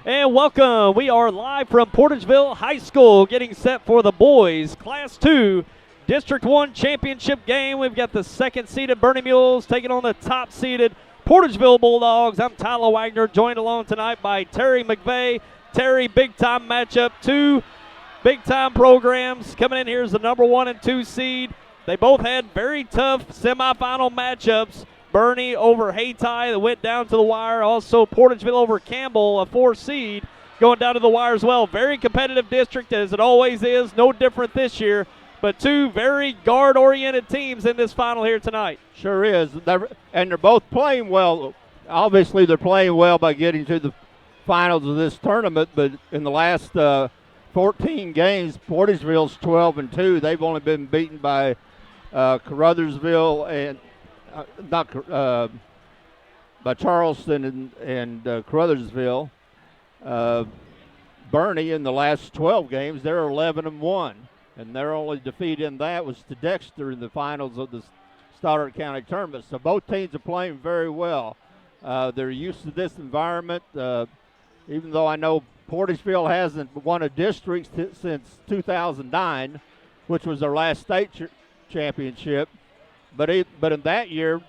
And welcome. We are live from Portageville High School getting set for the boys Class 2 District 1 championship game. We've got the second-seeded Bernie Mules taking on the top-seeded Portageville Bulldogs. I'm Tyler Wagner, joined along tonight by Terry McVeigh. Terry, big-time matchup. Two big-time programs coming in here as the number 1 and 2 seed. They both had very tough semifinal matchups. Bernie over Hayti that went down to the wire. Also Portageville over Campbell, a 4 seed, going down to the wire as well. Very competitive district as it always is. No different this year. But two very guard-oriented teams in this final here tonight. Sure is. And they're both playing well. Obviously, they're playing well by getting to the finals of this tournament. But in the last 14 games, Portageville's 12-2. They've only been beaten by Caruthersville and by Charleston and Caruthersville. Bernie in the last 12 games, they're 11-1, and their only defeat in that was to Dexter in the finals of the Stoddard County tournament. So both teams are playing very well. They're used to this environment, even though I know Portageville hasn't won a district since 2009, which was their last state championship. But in that year,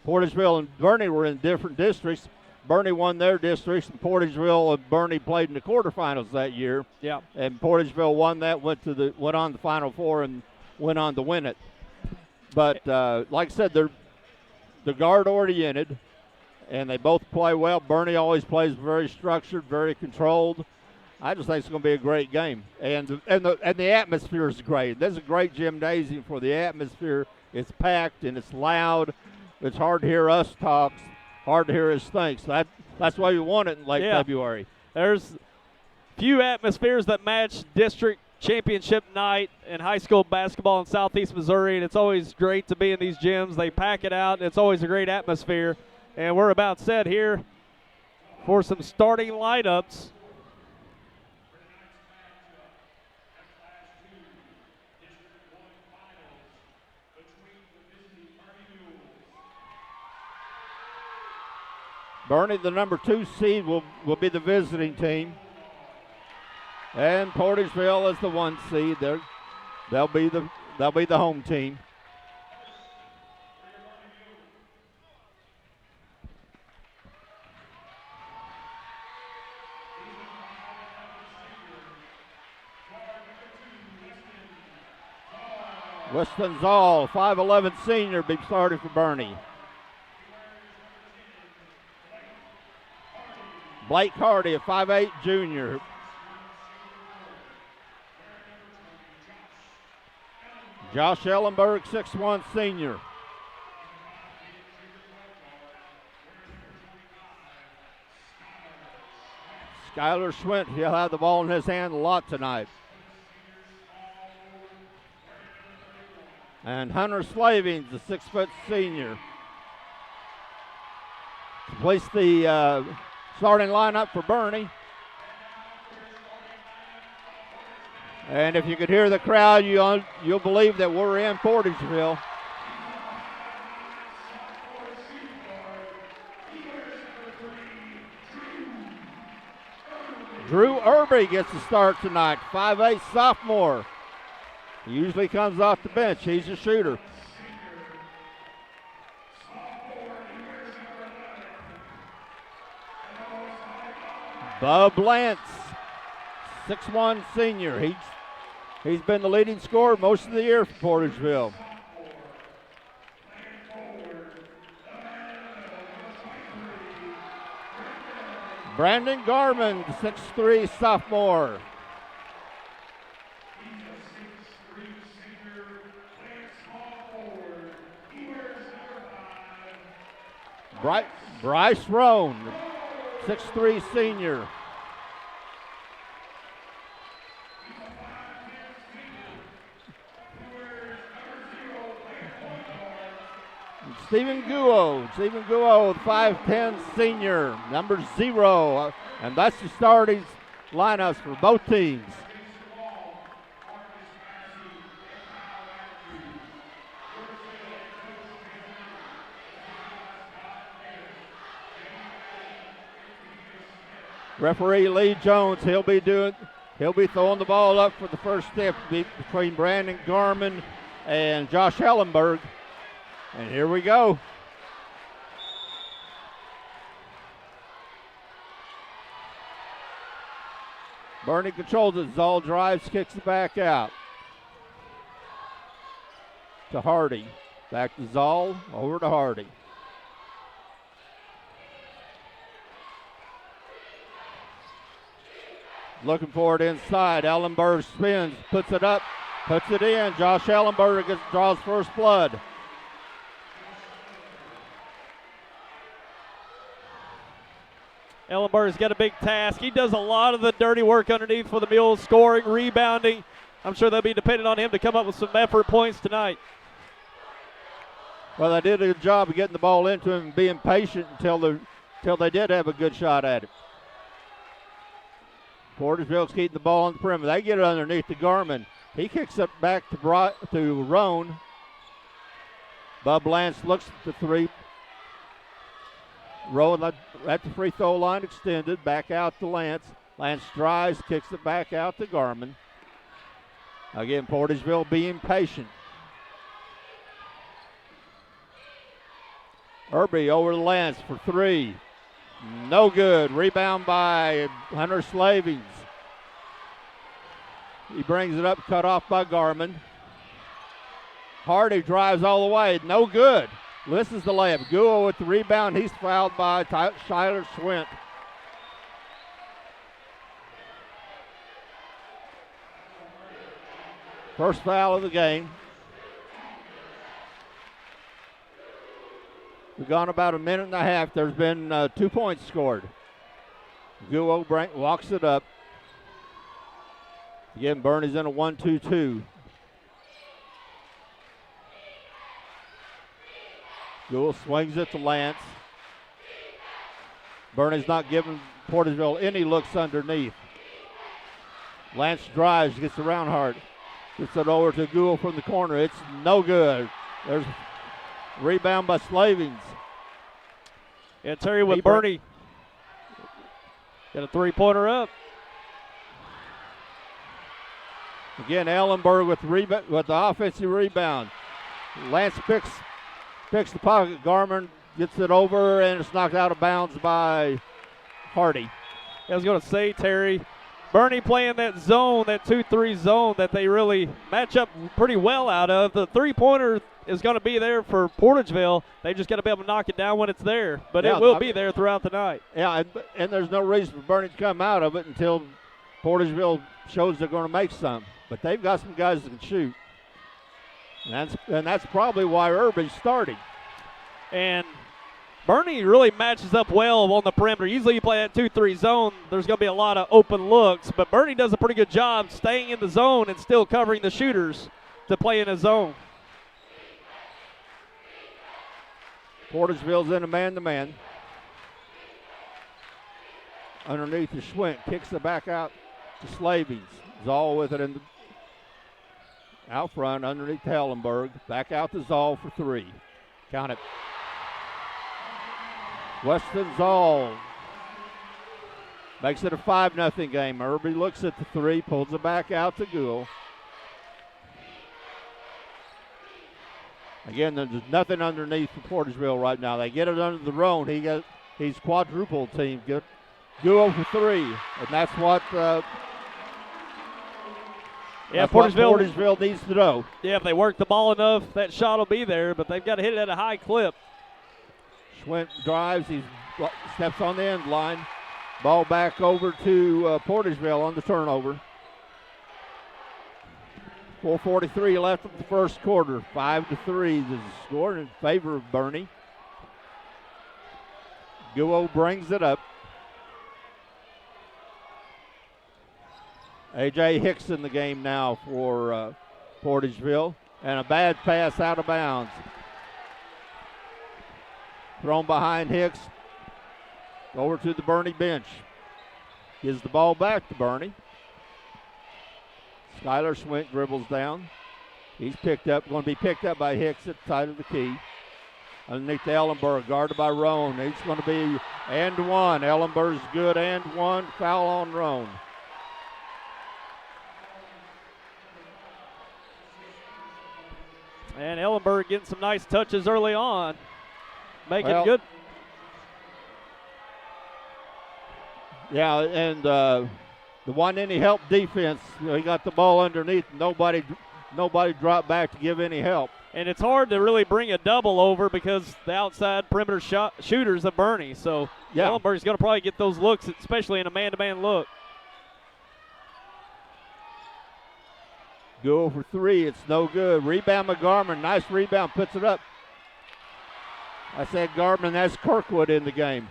Portageville and Bernie were in different districts. Bernie won their districts, and Portageville and Bernie played in the quarterfinals that year. Yeah. And Portageville won that, went on the Final Four, and went on to win it. But like I said, they're guard oriented, and they both play well. Bernie always plays very structured, very controlled. I just think it's going to be a great game, and the atmosphere is great. There's a great gymnasium for the atmosphere. It's packed and it's loud. It's hard to hear us talk, hard to hear us think. So that's why we won it in late February. There's few atmospheres that match district championship night in high school basketball in Southeast Missouri, and it's always great to be in these gyms. They pack it out, and it's always a great atmosphere. And we're about set here for some starting lineups. Bernie, the number 2 seed, will be the visiting team. And Portageville is the 1 seed. They'll be the home team. Weston Zoll, 5'11" senior, be starting for Bernie. Blake Hardy, a 5'8" junior. Josh Ellenberg, 6'1" senior. Skylar Schwint, he'll have the ball in his hand a lot tonight. And Hunter Slavings, a 6' senior. Completes the starting lineup for Bernie. And if you could hear the crowd, you'll believe that we're in Portageville. Drew Irby gets the start tonight, 5'8" sophomore. He usually comes off the bench. He's a shooter. Bub Lance, 6'1" senior. He's been the leading scorer most of the year for Portageville. Brandon Garman, 6'3" sophomore. Bryce Roan, 6'3" senior. Stephen Guo, 5'10" senior, number 0. And that's the starting lineups for both teams. Referee Lee Jones, he'll be throwing the ball up for the first step between Brandon Garman and Josh Ellenberg. And here we go. Bernie controls it. Zoll drives, kicks it back out to Hardy. Back to Zoll, over to Hardy. Looking for it inside. Ellenberg spins, puts it up, puts it in. Josh Ellenberg draws first blood. Ellenberg's got a big task. He does a lot of the dirty work underneath for the Mules, scoring, rebounding. I'm sure they'll be dependent on him to come up with some effort points tonight. Well, they did a good job of getting the ball into him and being patient until they did have a good shot at it. Portageville's keeping the ball on the perimeter. They get it underneath the Garmin. He kicks it back to Roan. Bub Lance looks at the three. Roan at the free throw line extended. Back out to Lance. Lance drives, kicks it back out to Garmin. Again, Portageville being patient. Irby over to Lance for three. No good. Rebound by Hunter Slavings. He brings it up, cut off by Garmin. Hardy drives all the way. No good. Misses the layup. Guo with the rebound. He's fouled by Tyler Swint. First foul of the game. We've gone about a minute and a half. There's been 2 points scored. Guo walks it up. Again, Bernie's in a 1-2-2. Guo swings it to Lance. Bernie's not giving Portageville any looks underneath. Lance drives, gets around hard. Gets it over to Guo from the corner. It's no good. There's rebound by Slavings. Yeah, Terry with Bernie. Got a three-pointer up. Again, Ellenberg with the offensive rebound. Lance picks the pocket. Garmin gets it over, and it's knocked out of bounds by Hardy. I was going to say, Terry, Bernie playing that zone, that 2-3 zone that they really match up pretty well out of. The three-pointer is going to be there for Portageville. They just got to be able to knock it down when it's there. But it will be there throughout the night. Yeah, and there's no reason for Bernie to come out of it until Portageville shows they're going to make some. But they've got some guys that can shoot. And that's probably why Irby's starting. And Bernie really matches up well on the perimeter. Usually you play that 2-3 zone, there's going to be a lot of open looks. But Bernie does a pretty good job staying in the zone and still covering the shooters to play in a zone. Portageville's in a man-to-man. Underneath the Schwint, kicks it back out to Slavings. Zoll with it in the out front, underneath Hellenberg. Back out to Zoll for three. Count it. Weston Zoll makes it a 5-0 game. Irby looks at the three, pulls it back out to Gould. Again, there's nothing underneath for Portageville right now. They get it under the Roan. He's quadruple team. Good. Gould for three, and that's what Portageville needs to know. Yeah, if they work the ball enough, that shot will be there, but they've got to hit it at a high clip. Schwint drives. He steps on the end line. Ball back over to Portageville on the turnover. 4:43 left of the first quarter. 5-3 is scored in favor of Bernie. Guo brings it up. A.J. Hicks in the game now for Portageville. And a bad pass out of bounds. Thrown behind Hicks. Over to the Bernie bench. Gives the ball back to Bernie. Skylar Swint dribbles down. He's picked up, going to be picked up by Hicks at the side of the key. underneath to Ellenberg, guarded by Roan. It's going to be and one. Ellenberg's good and one. Foul on Roan. And Ellenberg getting some nice touches early on. Making Well, good. Yeah, and the one any help defense, he got the ball underneath. Nobody dropped back to give any help. And it's hard to really bring a double over because the outside perimeter shooters of Bernie. So yeah. Ellenberg's going to probably get those looks, especially in a man-to-man look. Go for three. It's no good. Rebound by Garmin. Nice rebound. Puts it up. I said Garmin. That's Kirkwood in the game.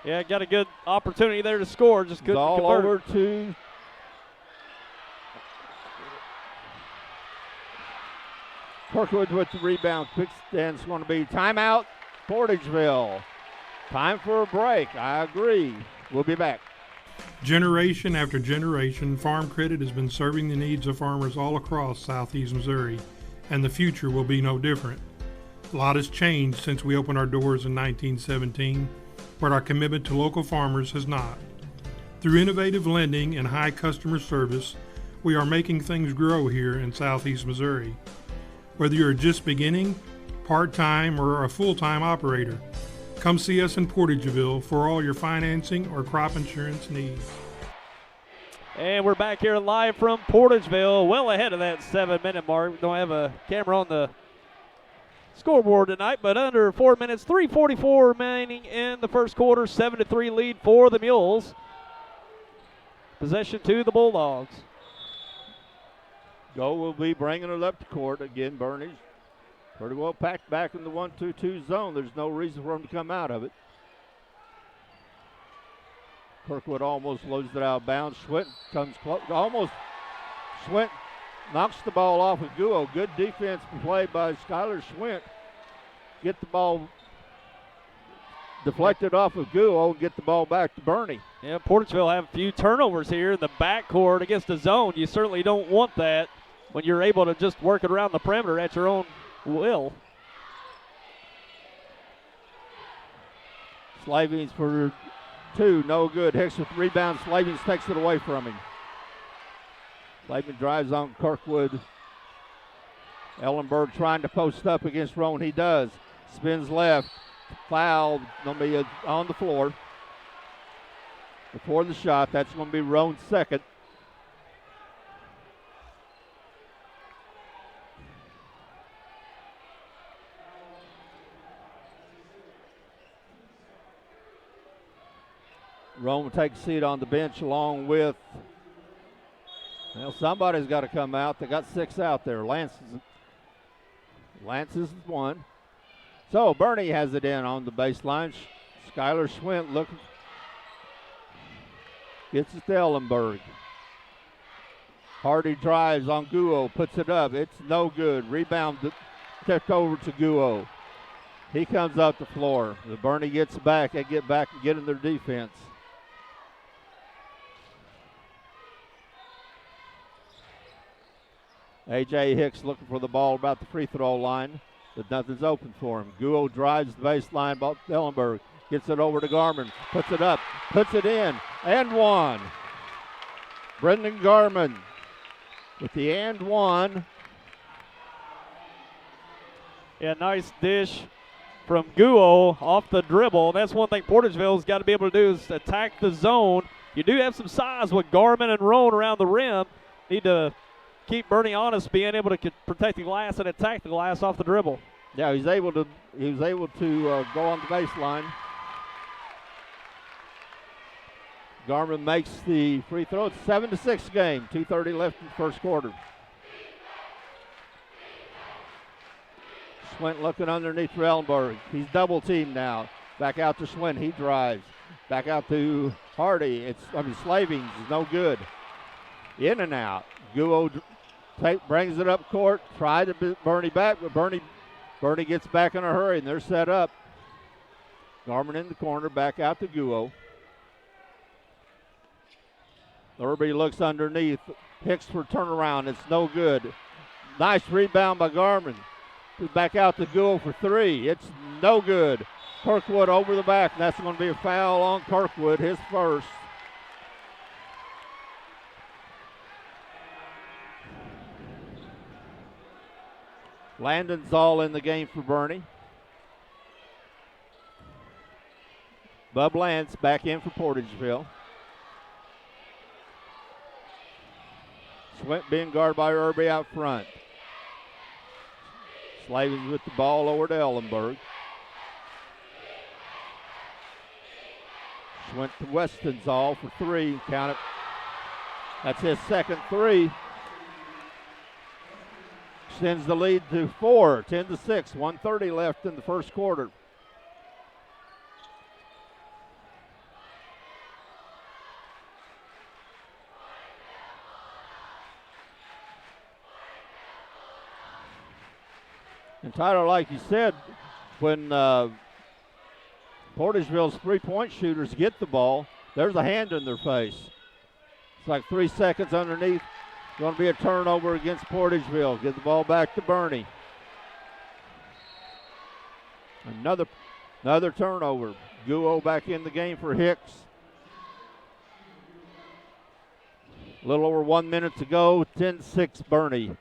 Yeah, got a good opportunity there to score. Just couldn't all convert. Over to Kirkwood with the rebound. Quick stand's going to be timeout, Portageville. Time for a break. I agree. We'll be back. Generation after generation, Farm Credit has been serving the needs of farmers all across southeast Missouri, and the future will be no different. A lot has changed since we opened our doors in 1917, but our commitment to local farmers has not. Through innovative lending and high customer service, we are making things grow here in southeast Missouri. Whether you're just beginning, part-time, or a full-time operator, come see us in Portageville for all your financing or crop insurance needs. And we're back here live from Portageville, well ahead of that 7-minute mark. We don't have a camera on the scoreboard tonight, but under 4 minutes, 3:44 remaining in the first quarter, 7-3 lead for the Mules. Possession to the Bulldogs. Go will be bringing it up to court again. Bernie's pretty well packed back in the 1-2-2 zone. There's no reason for him to come out of it. Kirkwood almost loads it out of bounds. Schwint comes close. Almost. Schwint knocks the ball off of Guo. Good defense played by Skylar Schwint. Get the ball deflected off of Guo and get the ball back to Bernie. Yeah, Portageville have a few turnovers here in the backcourt against the zone. You certainly don't want that when you're able to just work it around the perimeter at your own will. Slavings for two, no good. Hicks with the rebound. Slavings takes it away from him. Slavings drives on Kirkwood. Ellenberg trying to post up against Roan. He does. Spins left. Foul. Going to be on the floor. Before the shot, that's going to be Roan's second. Roan will take a seat on the bench along with, well, somebody's got to come out. They got 6 out there. Lance is one. So Bernie has it in on the baseline. Skylar Schwint looking. Gets it to Ellenberg. Hardy drives on Guo, puts it up. It's no good. Rebound tipped over to Guo. He comes up the floor. The Bernie gets back. They get back and get in their defense. A.J. Hicks looking for the ball about the free throw line, but nothing's open for him. Guo drives the baseline, about Ellenberg. Gets it over to Garmin, puts it up, puts it in, and one. Brendan Garmin with the and one. Yeah, nice dish from Guo off the dribble. That's one thing Portageville's got to be able to do is attack the zone. You do have some size with Garmin and Roan around the rim. Need to keep Bernie honest, being able to protect the glass and attack the glass off the dribble. Yeah, he was able to go on the baseline. Garmin makes the free throw. It's 7-6 game. 2:30 left in the first quarter. Schwint looking underneath for Ellenberg. He's double teamed now. Back out to Schwint. He drives. Back out to Hardy. Slavings is no good. In and out. Guo brings it up court. Tried to Bernie back, but Bernie gets back in a hurry, and they're set up. Garmin in the corner. Back out to Guo. Irby looks underneath. Hicks for turnaround. It's no good. Nice rebound by Garmin. Back out to Gould for three. It's no good. Kirkwood over the back, and that's going to be a foul on Kirkwood, his first. Landon Zoll in the game for Bernie. Bub Lance back in for Portageville. Swint being guarded by Irby out front. Slavens with the ball over to Ellenberg. Swint to Westonzall for three. Count it. That's his second three. Extends the lead to 4, 10-6, 1:30 left in the first quarter. And Tyler, like you said, when Portageville's three-point shooters get the ball, there's a hand in their face. It's like 3 seconds underneath. Going to be a turnover against Portageville. Get the ball back to Bernie. Another turnover. Guo back in the game for Hicks. A little over 1 minute to go. 10-6 Bernie.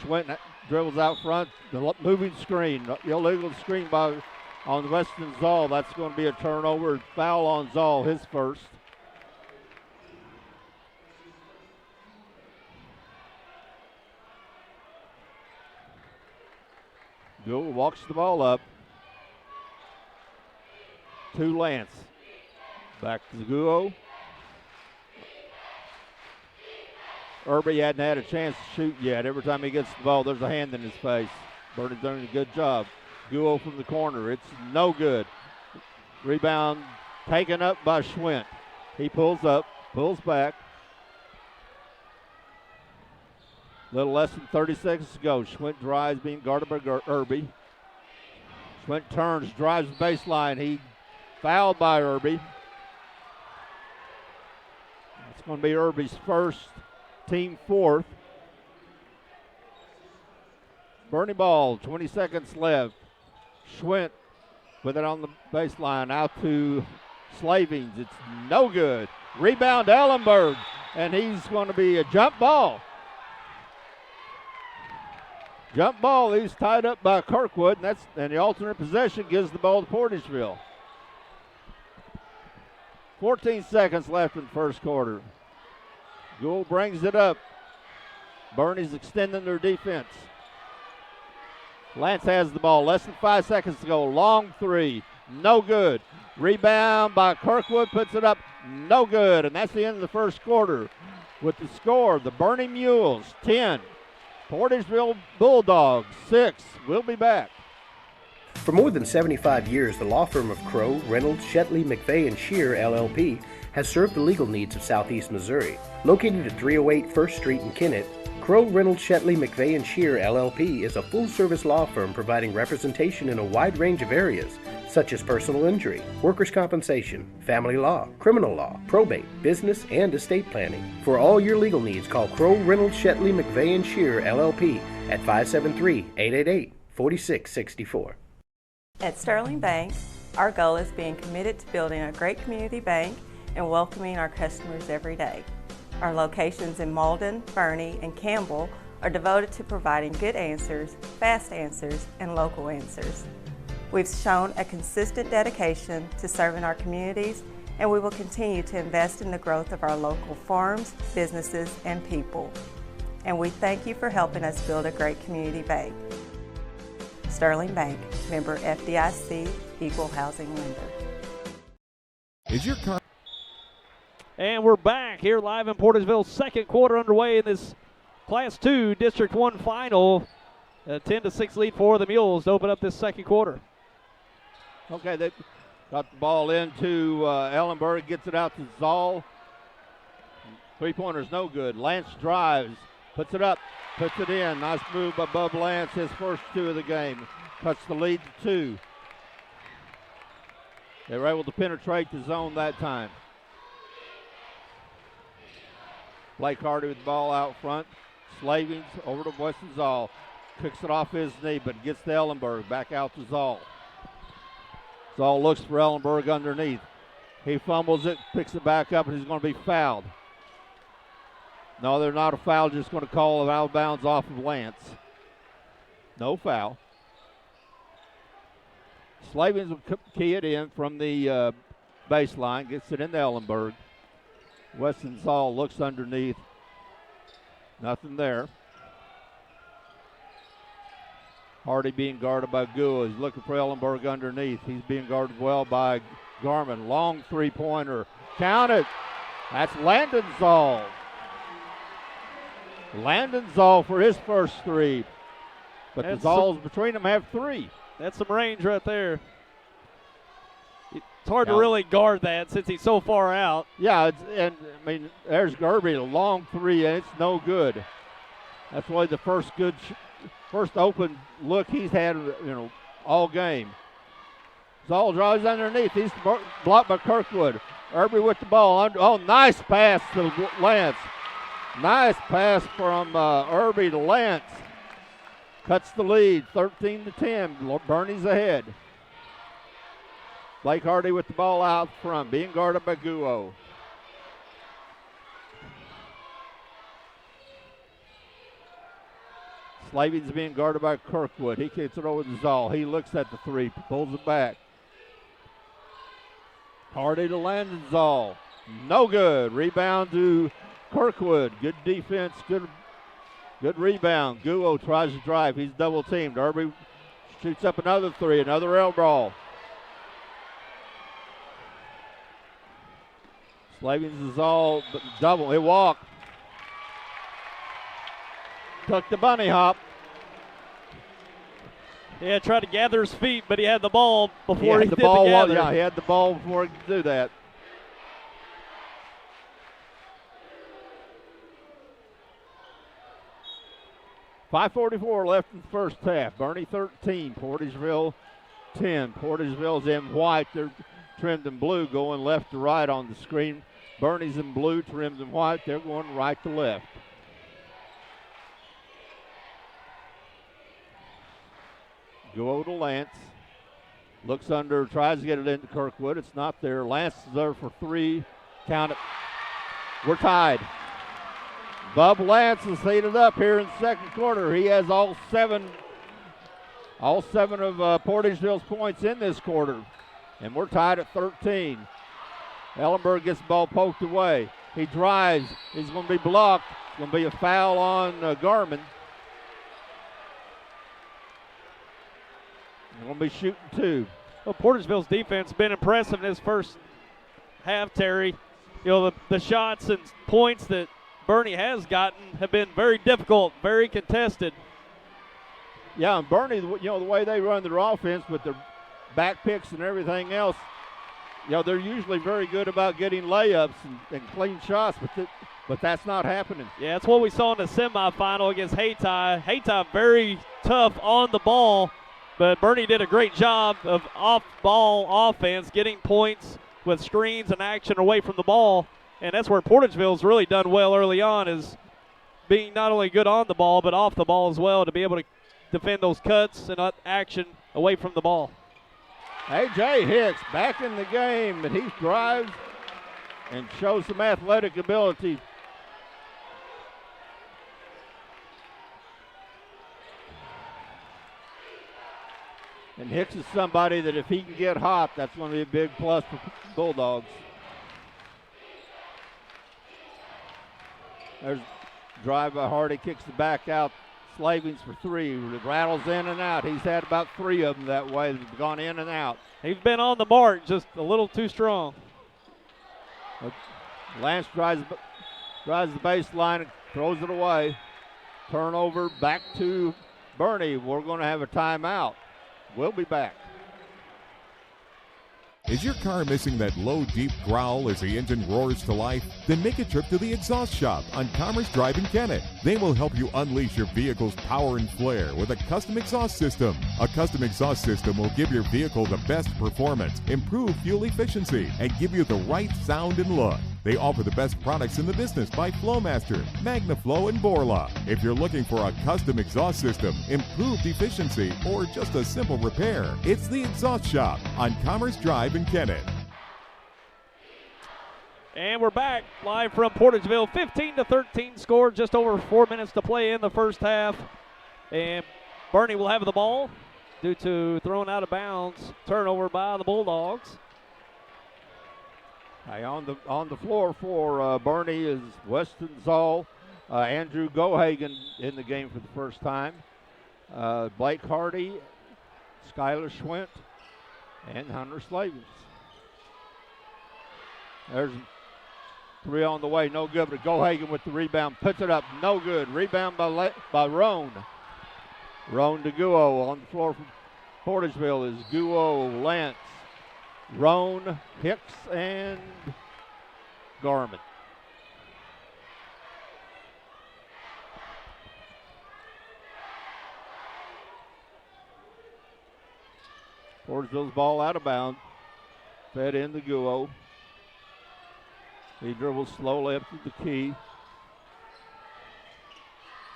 Schwint dribbles out front. The moving screen. Illegal screen on Weston Zoll. That's going to be a turnover. Foul on Zoll, his first. Guo walks the ball up. To Lance. Back to Guo. Irby hadn't had a chance to shoot yet. Every time he gets the ball, there's a hand in his face. Bernie's doing a good job. Guo from the corner. It's no good. Rebound taken up by Schwint. He pulls up, pulls back. Little less than 30 seconds to go. Schwint drives, being guarded by Irby. Schwint turns, drives the baseline. He fouled by Irby. It's going to be Irby's first, team fourth. Bernie ball, 20 seconds left. Schwint with it on the baseline, out to Slavens. It's no good. Rebound Ellenberg, and he's going to be a jump ball. Jump ball, he's tied up by Kirkwood, and the alternate possession gives the ball to Portageville. 14 seconds left in the first quarter. Gould brings it up. Bernie's extending their defense. Lance has the ball, less than 5 seconds to go. Long three, no good. Rebound by Kirkwood, puts it up, no good. And that's the end of the first quarter. With the score, the Bernie Mules 10, Portageville Bulldogs 6. We'll be back. For more than 75 years, the law firm of Crow, Reynolds, Shetley, McVeigh, and Shear, LLP, has served the legal needs of Southeast Missouri. Located at 308 First Street in Kennett, Crow, Reynolds, Shetley, McVeigh, and Shear, LLP is a full-service law firm providing representation in a wide range of areas, such as personal injury, workers' compensation, family law, criminal law, probate, business, and estate planning. For all your legal needs, call Crow, Reynolds, Shetley, McVeigh, and Shear, LLP at 573-888-4664. At Sterling Bank, our goal is being committed to building a great community bank and welcoming our customers every day. Our locations in Malden, Fernie, and Campbell are devoted to providing good answers, fast answers, and local answers. We've shown a consistent dedication to serving our communities, and we will continue to invest in the growth of our local farms, businesses, and people. And we thank you for helping us build a great community bank. Sterling Bank, member FDIC, equal housing lender. Is your And we're back here live in Portageville. Second quarter underway in this Class 2 District 1 final. A 10-6 lead for the Mules to open up this second quarter. Okay, they got the ball into Ellenberg, gets it out to Zoll. Three-pointer's no good. Lance drives, puts it up, puts it in. Nice move by Bub Lance, his first two of the game. Cuts the lead to 2. They were able to penetrate the zone that time. Blake Hardy with the ball out front. Slavings over to Weston Zoll. Kicks it off his knee, but gets to Ellenberg. Back out to Zoll. Zoll looks for Ellenberg underneath. He fumbles it, picks it back up, and he's going to be fouled. No, they're not a foul, just going to call it out of bounds off of Lance. No foul. Slavens will key it in from the baseline, gets it into Ellenberg. Weston Zoll looks underneath. Nothing there. Hardy being guarded by Gua. He's looking for Ellenberg underneath. He's being guarded well by Garman. Long three-pointer. Count it. That's Landon Zoll. Landon Zoll for his first three. But the Zolls between them have three. That's some range right there. It's hard to really guard that since he's so far out. Yeah, there's Gerby, a long three, and it's no good. That's why the first open look he's had, all game. Zoll draws underneath. He's blocked by Kirkwood. Irby with the ball. Nice pass to Lance. Nice pass from Irby to Lance. Cuts the lead, 13-10. Bernie's ahead. Blake Hardy with the ball out front, being guarded by Guo. Slaving's being guarded by Kirkwood. He kicks it over to Zoll. He looks at the three, pulls it back. Hardy to Landon Zoll. No good. Rebound to Kirkwood. Good defense, good rebound. Guo tries to drive. He's double teamed. Irby shoots up another three, another air ball. Slavings is all double. He walked. Took the bunny hop. Yeah, tried to gather his feet, but he had the ball before he did the gather. Yeah, he had the ball before he could do that. .5:44 left in the first half. Bernie 13, Portageville 10. Portageville's in white. They're trimmed in blue, going left to right on the screen. Bernie's in blue, trimmed in white. They're going right to left. Go to Lance. Looks under, tries to get it into Kirkwood. It's not there. Lance is there for three. Count it. We're tied. Bub Lance is heated up here in the second quarter. He has all seven of Portageville's points in this quarter. And we're tied at 13. Ellenberg gets the ball poked away. He drives. He's going to be blocked. It's going to be a foul on Garman. They're going to be shooting two. Well, Portageville's defense has been impressive in this first half, Terry. The shots and points that Bernie has gotten have been very difficult, very contested. Yeah, and Bernie, the way they run their offense with their back picks and everything else, they're usually very good about getting layups and clean shots, but that's not happening. Yeah, that's what we saw in the semifinal against Hayti. Hayti very tough on the ball, but Bernie did a great job of off-ball offense, getting points with screens and action away from the ball. And that's where Portageville's really done well early on, is being not only good on the ball but off the ball as well, to be able to defend those cuts and action away from the ball. A.J. Hicks back in the game, and he drives and shows some athletic ability. And Hicks is somebody that if he can get hot, that's going to be a big plus for Bulldogs. There's drive by Hardy, kicks the back out. Slavings for three. It rattles in and out. He's had about three of them that way. They've gone in and out. He's been on the mark, just a little too strong. Lance drives the baseline and throws it away. Turnover back to Bernie. We're going to have a timeout. We'll be back. Is your car missing that low, deep growl as the engine roars to life? Then make a trip to the Exhaust Shop on Commerce Drive in Kennett. They will help you unleash your vehicle's power and flair with a custom exhaust system. A custom exhaust system will give your vehicle the best performance, improve fuel efficiency, and give you the right sound and look. They offer the best products in the business by Flowmaster, MagnaFlow, and Borla. If you're looking for a custom exhaust system, improved efficiency, or just a simple repair, it's the Exhaust Shop on Commerce Drive in Kennett. And we're back live from Portageville. 15-13 score, just over 4 minutes to play in the first half. And Bernie will have the ball due to thrown out of bounds, turnover by the Bulldogs. On the floor for Bernie is Weston Zoll, Andrew Gohagen in the game for the first time, Blake Hardy, Skylar Schwint, and Hunter Slavens. There's 3 on the way, no good, but Gohagen with the rebound, puts it up, no good. Rebound by Roan. Roan to Guo. On the floor from Portageville is Guo, Lance, Roan, Hicks, and Garmin. Portageville's ball out of bounds. Fed in to Guo. He dribbles slowly up to the key.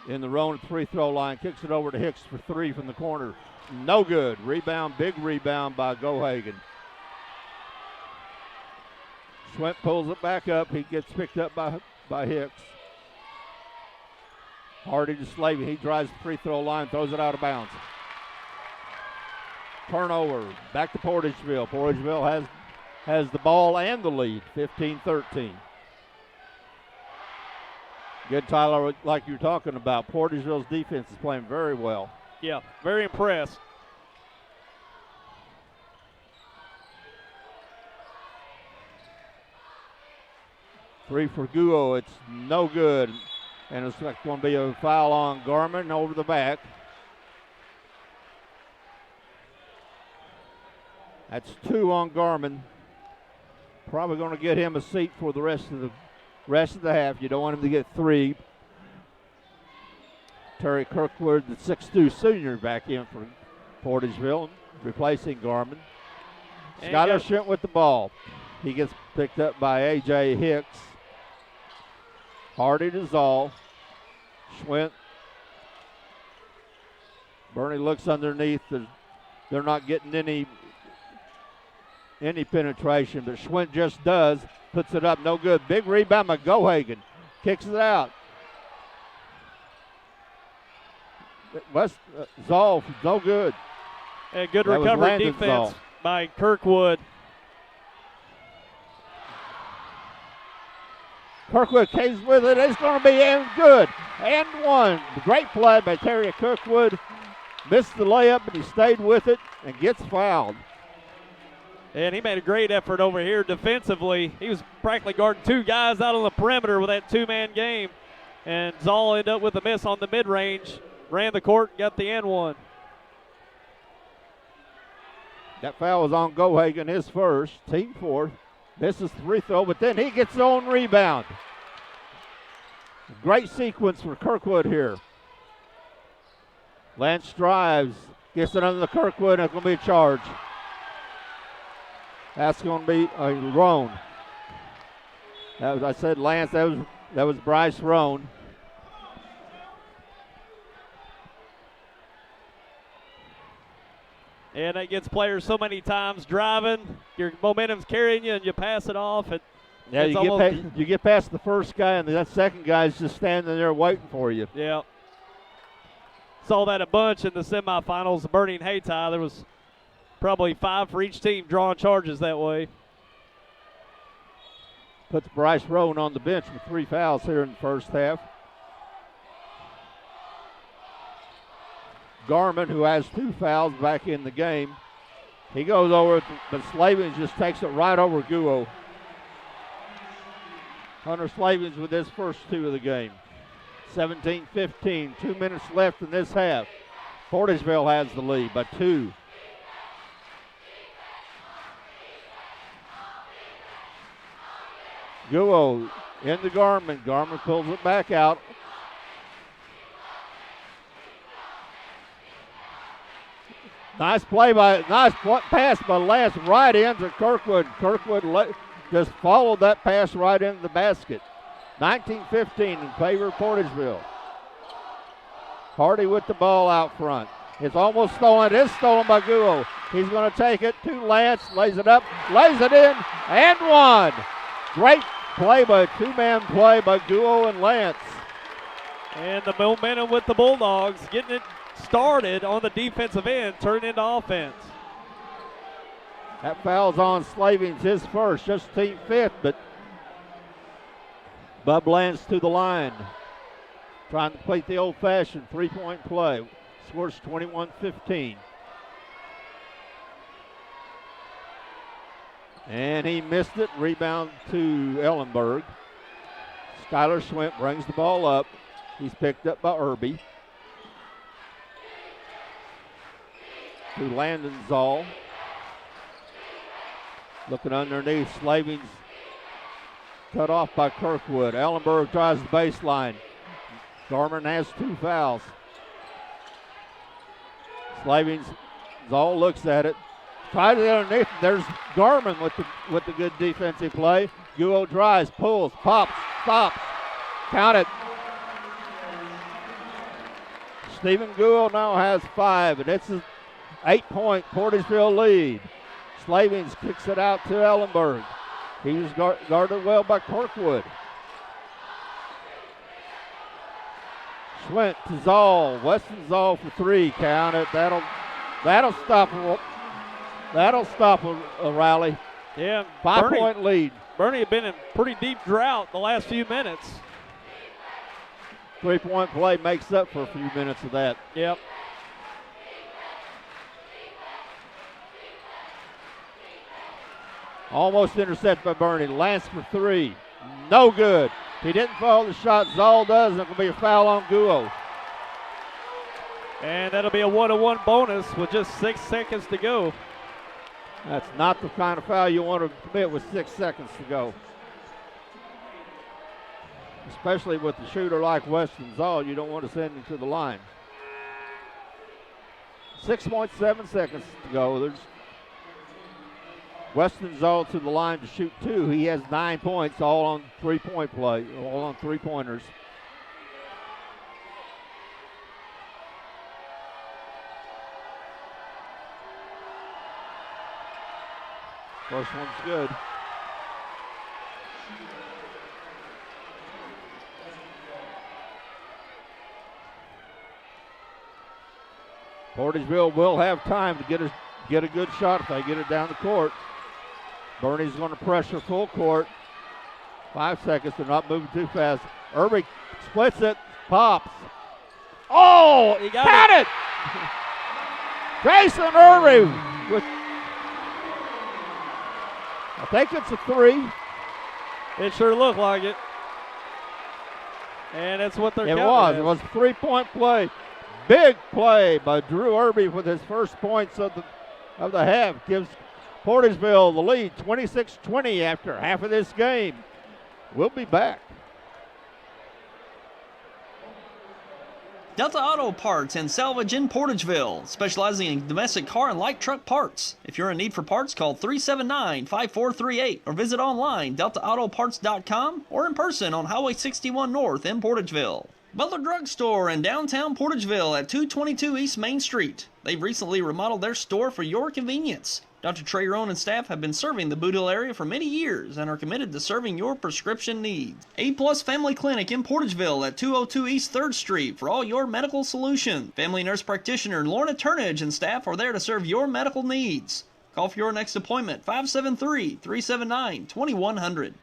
In the Roan free throw line, kicks it over to Hicks for 3 from the corner. No good. Rebound, big rebound by Gohagen. Schwint pulls it back up. He gets picked up by Hicks. Hardy to Slavy. He drives the free throw line, throws it out of bounds. Turnover. Back to Portageville. Portageville has the ball and the lead, 15-13. Good, Tyler, like you're talking about. Portageville's defense is playing very well. Yeah, very impressed. Three for Guo. It's no good. And it's going to be a foul on Garmin over the back. That's 2 on Garmin. Probably going to get him a seat for the rest of the half. You don't want him to get 3. Terry Kirkwood, the 6'2 senior, back in for Portageville, replacing Garmin. Skylar Schwint with the ball. He gets picked up by A.J. Hicks. Hardy to Zoll. Schwint. Bernie looks underneath. They're not getting any penetration, but Schwint just does. Puts it up, no good. Big rebound by Gohagen. Kicks it out. Zoll, no good. And good recovery defense Zoll by Kirkwood. Kirkwood came with it. It's going to be good. And 1. Great play by Terry Kirkwood. Missed the layup, but he stayed with it and gets fouled. And he made a great effort over here defensively. He was practically guarding 2 guys out on the perimeter with that 2-man game. And Zoll ended up with a miss on the mid-range. Ran the court, got the N1. That foul was on Gohagen, his first, team 4th. Misses the free throw, but then he gets his own rebound. Great sequence for Kirkwood here. Lance drives, gets it under the Kirkwood, and it's going to be a charge. That's going to be a Roan. I said Lance, that was Bryce Roan. And that gets players so many times driving. Your momentum's carrying you, and you pass it off. Yeah, you get past the first guy, and that second guy's just standing there waiting for you. Yeah. Saw that a bunch in the semifinals, the Bernie and Hayti. There was probably 5 for each team drawing charges that way. Puts Bryce Rowan on the bench with 3 fouls here in the first half. Garmin, who has 2 fouls, back in the game. He goes over, but Slavens just takes it right over Guo. Hunter Slavens with his first 2 of the game. 17-15, 2 minutes left in this half. Portageville has the lead by 2. Guo into Garmin. Garmin pulls it back out. Nice pass by Lance right into Kirkwood. Kirkwood just followed that pass right into the basket. 19-15 in favor of Portageville. Hardy with the ball out front. It's almost stolen. It is stolen by Guo. He's going to take it to Lance. Lays it up. Lays it in. And one. Great play by two-man play by Guo and Lance. And the momentum with the Bulldogs, getting it started on the defensive end, turned into offense. That foul's on Slavings, his first, just team fifth, but Bub Lance to the line. Trying to complete the old-fashioned three-point play. Scores 21-15. And he missed it. Rebound to Ellenberg. Skylar Swint brings the ball up. He's picked up by Irby. To Landon Zoll. Looking underneath. Slavings cut off by Kirkwood. Ellenberg tries the baseline. Garmin has two fouls. Slavings, Zoll looks at it. Tries it underneath. There's Garmin with the good defensive play. Guo drives, pulls, pops, stops. Count it. Stephen Guo now has 5, and it's an 8-point Portageville lead. Slavings kicks it out to Ellenberg. He was guarded well by Kirkwood. Swint to Zoll. Weston Zoll for 3. Count it. That'll stop. That'll stop a rally. Yeah, 5-point lead. Bernie had been in pretty deep drought the last few minutes. 3-point play makes up for a few minutes of that. Yep. Almost intercepted by Bernie. Lance for 3. No good. He didn't follow the shot. Zoll does. It's going to be a foul on Guo. And that'll be a 1-1 bonus with just 6 seconds to go. That's not the kind of foul you want to commit with 6 seconds to go. Especially with the shooter like Weston Zoll, you don't want to send him to the line. 6.7 seconds to go. There's Weston Zoll to the line to shoot 2. He has 9 points, all on 3-point play, all on 3-pointers. First one's good. Portageville will have time to get a good shot if they get it down the court. Bernie's going to pressure full court. 5 seconds. They're not moving too fast. Irby splits it. Pops. Oh, he got it. Jason Irby with, I think it's a 3. It sure looked like it. And that's what they're counting It was a 3-point play. Big play by Drew Irby with his first points of the half. Gives Portageville the lead, 26-20 after half of this game. We'll be back. Delta Auto Parts and Salvage in Portageville, specializing in domestic car and light truck parts. If you're in need for parts, call 379-5438 or visit online deltaautoparts.com or in person on Highway 61 North in Portageville. Butler Drug Store in downtown Portageville at 222 East Main Street. They've recently remodeled their store for your convenience. Dr. Trey Roan and staff have been serving the Boot Hill area for many years and are committed to serving your prescription needs. A-Plus Family Clinic in Portageville at 202 East 3rd Street for all your medical solutions. Family nurse practitioner Lorna Turnage and staff are there to serve your medical needs. Call for your next appointment, 573-379-2100.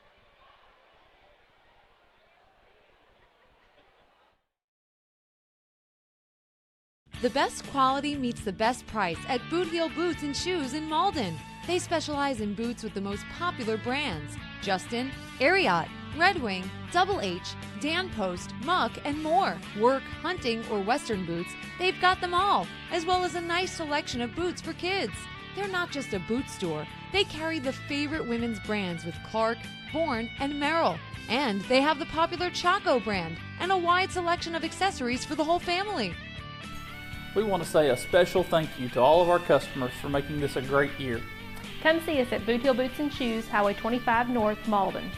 The best quality meets the best price at Boot Heel Boots and Shoes in Malden. They specialize in boots with the most popular brands: Justin, Ariat, Red Wing, Double H, Dan Post, Muck, and more. Work, hunting, or Western boots, they've got them all, as well as a nice selection of boots for kids. They're not just a boot store. They carry the favorite women's brands with Clark, Bourne, and Merrill. And they have the popular Chaco brand and a wide selection of accessories for the whole family. We want to say a special thank you to all of our customers for making this a great year. Come see us at Boot Hill Boots and Shoes, Highway 25 North, Malden.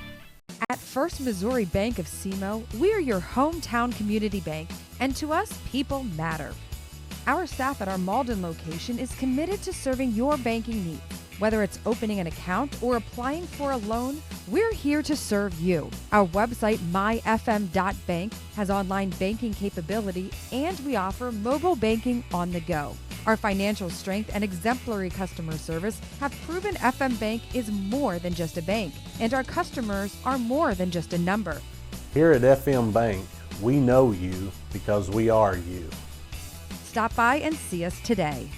At First Missouri Bank of SEMO, we're your hometown community bank, and to us, people matter. Our staff at our Malden location is committed to serving your banking needs. Whether it's opening an account or applying for a loan, we're here to serve you. Our website, myfm.bank, has online banking capability, and we offer mobile banking on the go. Our financial strength and exemplary customer service have proven FM Bank is more than just a bank, and our customers are more than just a number. Here at FM Bank, we know you because we are you. Stop by and see us today.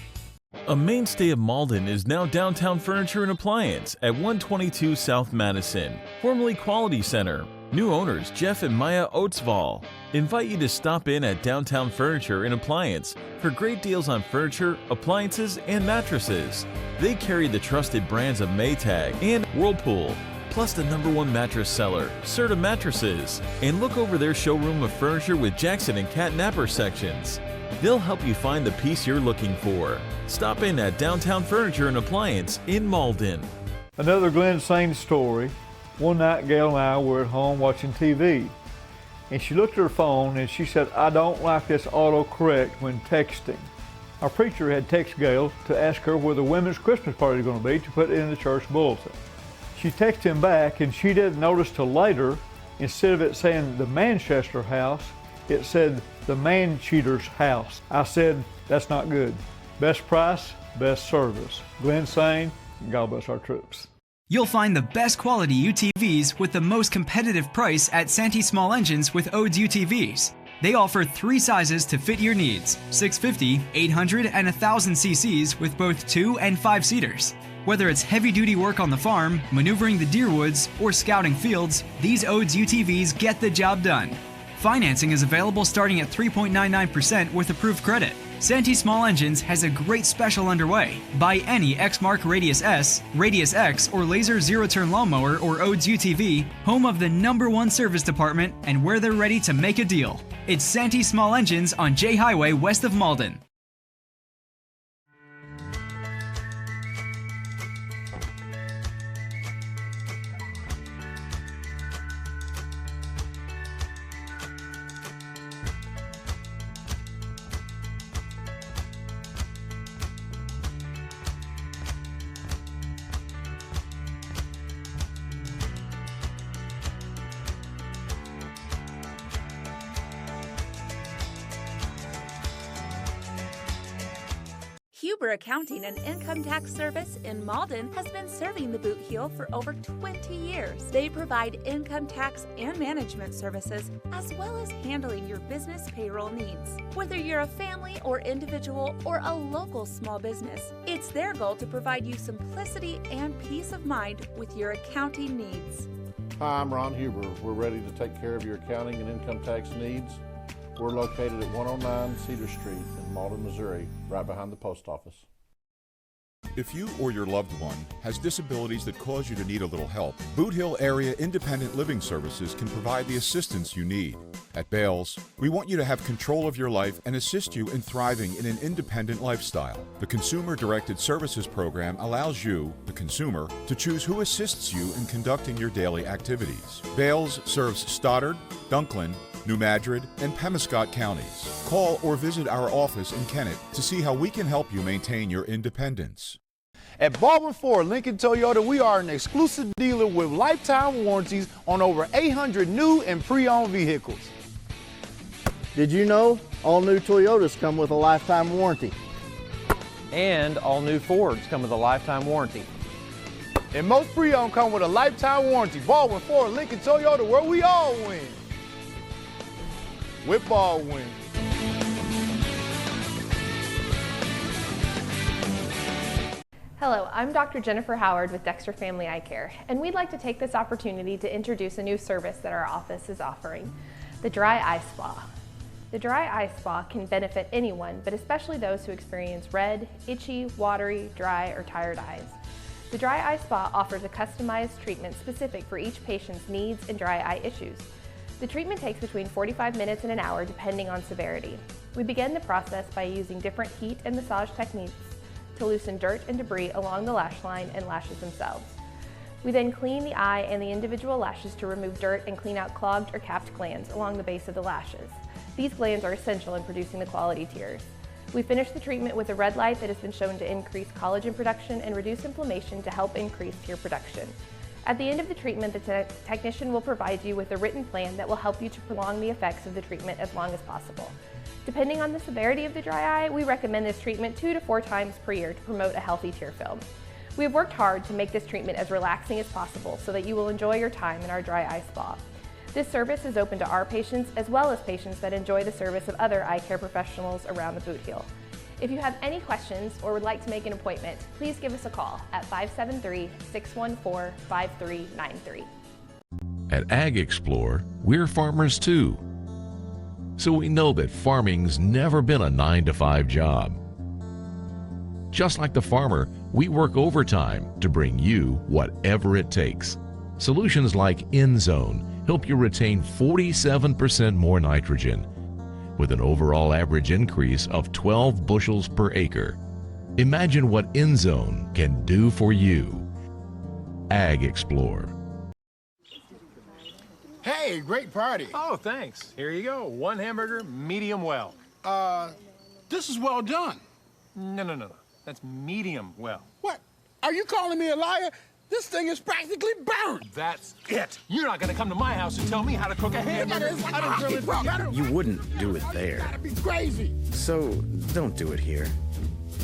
A mainstay of Malden is now Downtown Furniture and Appliance at 122 South Madison, formerly Quality Center. New owners Jeff and Maya Oatsvall invite you to stop in at Downtown Furniture and Appliance for great deals on furniture, appliances, and mattresses. They carry the trusted brands of Maytag and Whirlpool, plus the #1 mattress seller, Serta Mattresses, and look over their showroom of furniture with Jackson and Cat Napper sections. They'll help you find the piece you're looking for. Stop in at Downtown Furniture and Appliance in Malden. Another Glenn Sain story. One night Gail and I were at home watching TV, and she looked at her phone and she said, "I don't like this autocorrect when texting." Our preacher had texted Gail to ask her where the women's Christmas party is going to be to put it in the church bulletin. She texted him back, and she didn't notice till later, instead of it saying the Manchester house, it said the Man Cheater's house. I said, that's not good. Best price, best service. Glenn Sain, God bless our troops. You'll find the best quality UTVs with the most competitive price at Santee Small Engines with Odes UTVs. They offer 3 sizes to fit your needs: 650, 800, and 1000 cc's with both 2 and 5 seaters. Whether it's heavy-duty work on the farm, maneuvering the deer woods, or scouting fields, these Odes UTVs get the job done. Financing is available starting at 3.99% with approved credit. Santee Small Engines has a great special underway. Buy any Exmark Radius S, Radius X, or Laser Zero-Turn Lawnmower or Odes UTV, home of the #1 service department, and where they're ready to make a deal. It's Santee Small Engines on J Highway west of Malden. Huber Accounting and Income Tax Service in Malden has been serving the Boot Heel for over 20 years. They provide income tax and management services, as well as handling your business payroll needs. Whether you're a family or individual or a local small business, it's their goal to provide you simplicity and peace of mind with your accounting needs. Hi, I'm Ron Huber. We're ready to take care of your accounting and income tax needs. We're located at 109 Cedar Street in Malden, Missouri, right behind the post office. If you or your loved one has disabilities that cause you to need a little help, Boot Hill Area Independent Living Services can provide the assistance you need. At Bales, we want you to have control of your life and assist you in thriving in an independent lifestyle. The Consumer Directed Services Program allows you, the consumer, to choose who assists you in conducting your daily activities. Bales serves Stoddard, Dunklin, New Madrid, and Pemiscot counties. Call or visit our office in Kennett to see how we can help you maintain your independence. At Baldwin Ford Lincoln Toyota, we are an exclusive dealer with lifetime warranties on over 800 new and pre-owned vehicles. Did you know all new Toyotas come with a lifetime warranty? And all new Fords come with a lifetime warranty. And most pre-owned come with a lifetime warranty. Baldwin Ford Lincoln Toyota, where we all win. With Baldwin. Hello, I'm Dr. Jennifer Howard with Dexter Family Eye Care, and we'd like to take this opportunity to introduce a new service that our office is offering, the Dry Eye Spa. The Dry Eye Spa can benefit anyone, but especially those who experience red, itchy, watery, dry, or tired eyes. The Dry Eye Spa offers a customized treatment specific for each patient's needs and dry eye issues. The treatment takes between 45 minutes and an hour depending on severity. We begin the process by using different heat and massage techniques to loosen dirt and debris along the lash line and lashes themselves. We then clean the eye and the individual lashes to remove dirt and clean out clogged or capped glands along the base of the lashes. These glands are essential in producing the quality tears. We finish the treatment with a red light that has been shown to increase collagen production and reduce inflammation to help increase tear production. At the end of the treatment, the technician will provide you with a written plan that will help you to prolong the effects of the treatment as long as possible. Depending on the severity of the dry eye, we recommend this treatment 2 to 4 times per year to promote a healthy tear film. We have worked hard to make this treatment as relaxing as possible so that you will enjoy your time in our dry eye spa. This service is open to our patients as well as patients that enjoy the service of other eye care professionals around the Boot Heel. If you have any questions or would like to make an appointment, please give us a call at 573-614-5393. At Ag Explore, we're farmers too. So we know that farming's never been a 9-to-5 job. Just like the farmer, we work overtime to bring you whatever it takes. Solutions like InZone help you retain 47% more nitrogen, with an overall average increase of 12 bushels per acre. Imagine what InZone can do for you. Ag Explore. Hey, great party. Oh, thanks. Here you go. 1 hamburger, medium well. This is well done. No. That's medium well. What? Are you calling me a liar? This thing is practically burned. That's it. You're not gonna come to my house and tell me how to cook a hamburger. You wouldn't do it there. That'd be crazy. So don't do it here.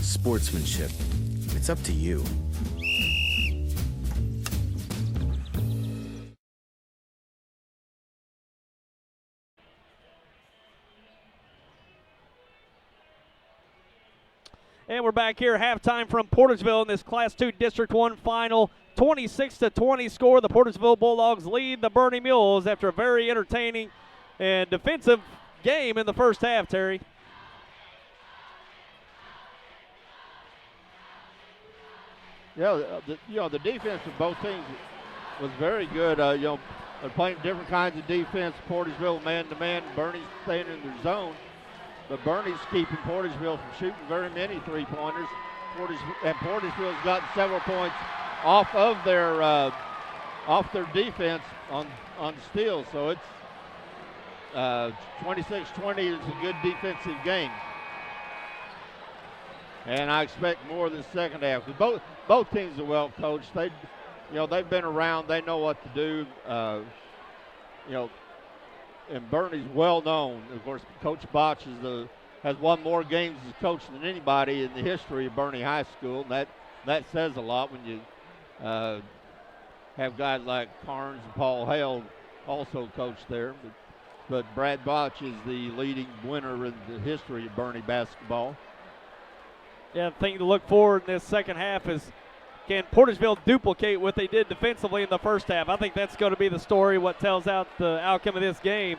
Sportsmanship. It's up to you. And we're back here, halftime from Portageville in this Class 2 District 1 final. 26-20 score. The Portageville Bulldogs lead the Bernie Mules after a very entertaining and defensive game in the first half, Terry. Yeah, the defense of both teams was very good. They're playing different kinds of defense. Portageville man-to-man, Bernie's staying in their zone. But Bernie's keeping Portageville from shooting very many three-pointers. Portageville's gotten several points off of their defense on steals. So it's 26-20 is a good defensive game. And I expect more in the second half. Both teams are well coached. They've been around. They know what to do. And Bernie's well known. Of course, Coach Botch has won more games as coach than anybody in the history of Bernie High School. And that says a lot when you have guys like Carnes and Paul Hale also coach there. But Brad Botch is the leading winner in the history of Bernie basketball. Yeah, the thing to look forward in this second half is, can Portageville duplicate what they did defensively in the first half? I think that's going to be the story, what tells out the outcome of this game.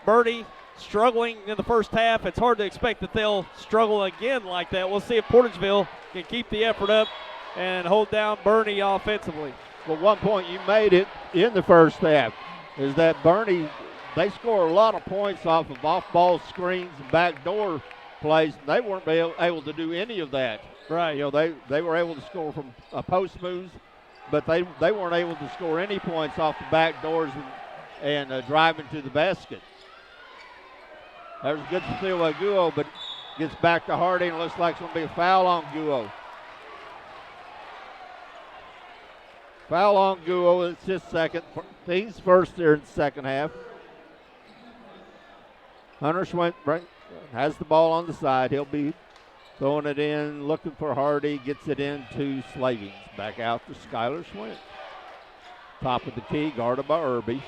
Bernie struggling in the first half. It's hard to expect that they'll struggle again like that. We'll see if Portageville can keep the effort up and hold down Bernie offensively. Well, one point you made it in the first half is that Bernie, they score a lot of points off of off-ball screens and backdoor plays. They weren't able to do any of that. Right. They were able to score from post moves, but they weren't able to score any points off the back doors and driving to the basket. There's a good steal by Guo, but gets back to Harding. Looks like it's going to be a foul on Guo. Foul on Guo. It's his second. He's first there in the second half. Hunter Schwint has the ball on the side. He'll be throwing it in, looking for Hardy, gets it into Slavings. Back out to Skylar Schwint. Top of the key, guarded by Irby.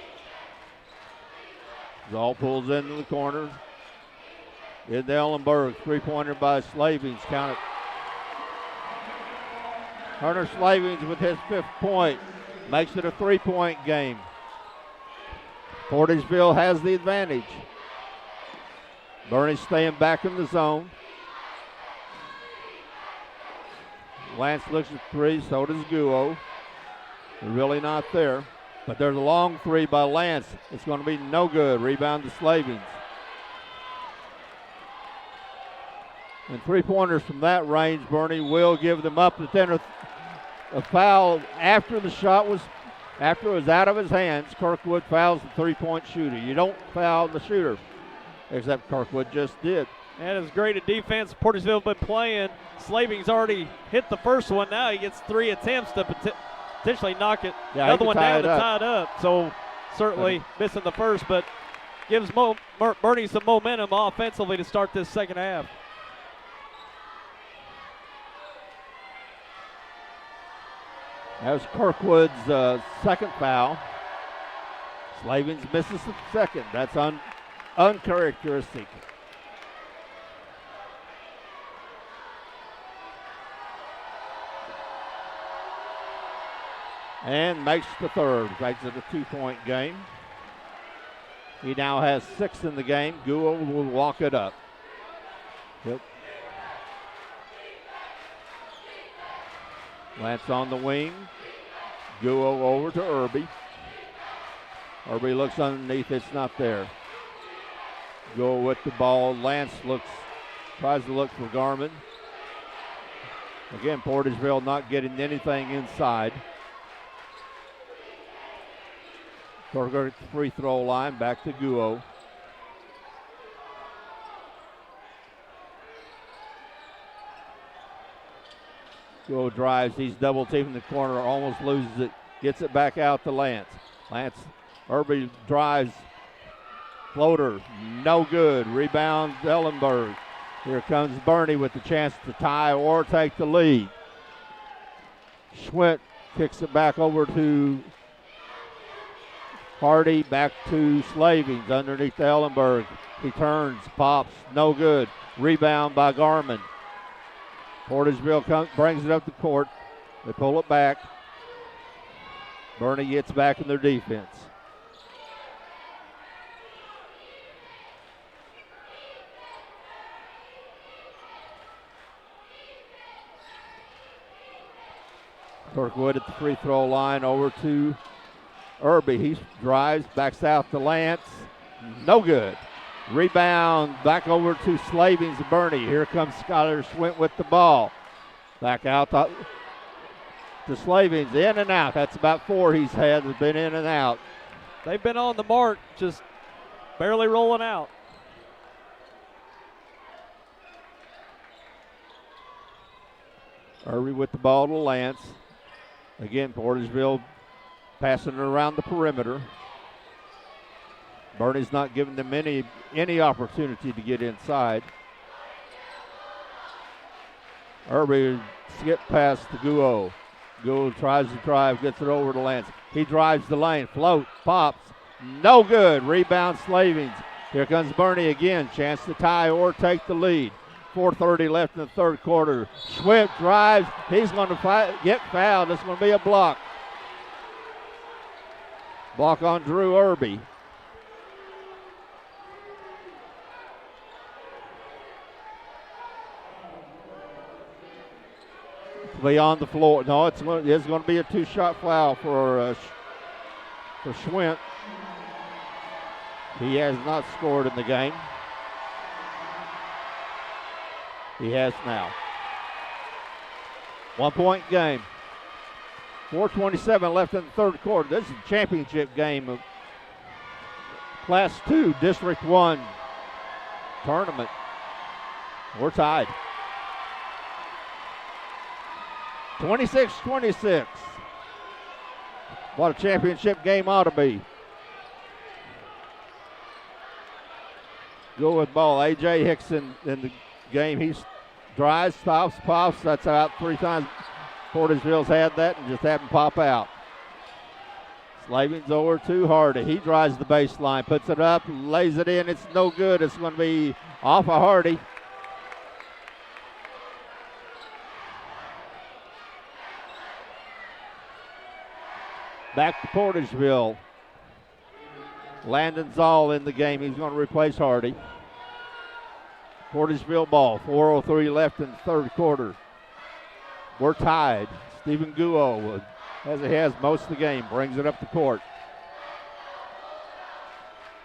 Zoll pulls into the corner. Into Ellenberg, three-pointer by Slavings. Count it. Hunter Slavings with his 5th point. Makes it a 3-point game. Portageville has the advantage. Bernie staying back in the zone. Lance looks at 3, so does Guo. They're really not there. But there's a long 3 by Lance. It's going to be no good. Rebound to Slavings. And three-pointers from that range, Bernie will give them up. But then a foul after the shot was, after it was out of his hands. Kirkwood fouls the three-point shooter. You don't foul the shooter, except Kirkwood just did. That is great at defense. Portageville been playing. Slaving's already hit the first one. Now he gets 3 attempts to potentially knock it. Another one down to tie it up. So certainly missing the first, but gives Bernie some momentum offensively to start this second half. That was Kirkwood's second foul. Slavings misses the second. That's uncharacteristic. And makes the third. Makes it a 2-point game. He now has 6 in the game. Guo will walk it up. Yep. Lance on the wing. Guo over to Irby. Irby looks underneath. It's not there. Guo with the ball. Lance tries to look for Garmin. Again, Portageville not getting anything inside. Torger at the free throw line, back to Guo. Guo drives, he's double teaming the corner, almost loses it, gets it back out to Lance. Irby drives, floater, no good. Rebound, Ellenberg. Here comes Bernie with the chance to tie or take the lead. Schwint kicks it back over to Hardy, back to Slavings underneath Ellenberg. He turns, pops, no good. Rebound by Garmin. Portageville brings it up the court. They pull it back. Bernie gets back in their defense. Kirkwood at the free throw line over to Irby. He drives, backs out to Lance. No good. Rebound back over to Slavings and Bernie. Here comes Skylar Schwint with the ball. Back out to Slavings. In and out. That's about 4 he's had. Has been in and out. They've been on the mark, just barely rolling out. Irby with the ball to Lance. Again, Portageville passing it around the perimeter. Bernie's not giving them any opportunity to get inside. Irby skip pass to Guo. Guo tries to drive, gets it over to Lance. He drives the lane, float, pops, no good. Rebound Slavings. Here comes Bernie again, chance to tie or take the lead. 4:30 left in the third quarter. Schwint drives, he's going to get fouled. It's going to be a block. Block on Drew Irby. Be on the floor. No, it's going to be a 2-shot foul for Schwint. He has not scored in the game. He has now. 1-point game. 4:27 left in the third quarter. This is a championship game of Class 2 District 1 tournament. We're tied. 26-26. What a championship game ought to be. Go with ball. A.J. Hickson in the game. He drives, stops, pops. That's about 3 times Portageville's had that and just haven't pop out. Slavings over to Hardy. He drives the baseline, puts it up, lays it in. It's no good. It's going to be off of Hardy. Back to Portageville. Landon Zoll in the game. He's going to replace Hardy. Portageville ball. 4:03 left in the third quarter. We're tied. Stephen Guo, as he has most of the game, brings it up the court.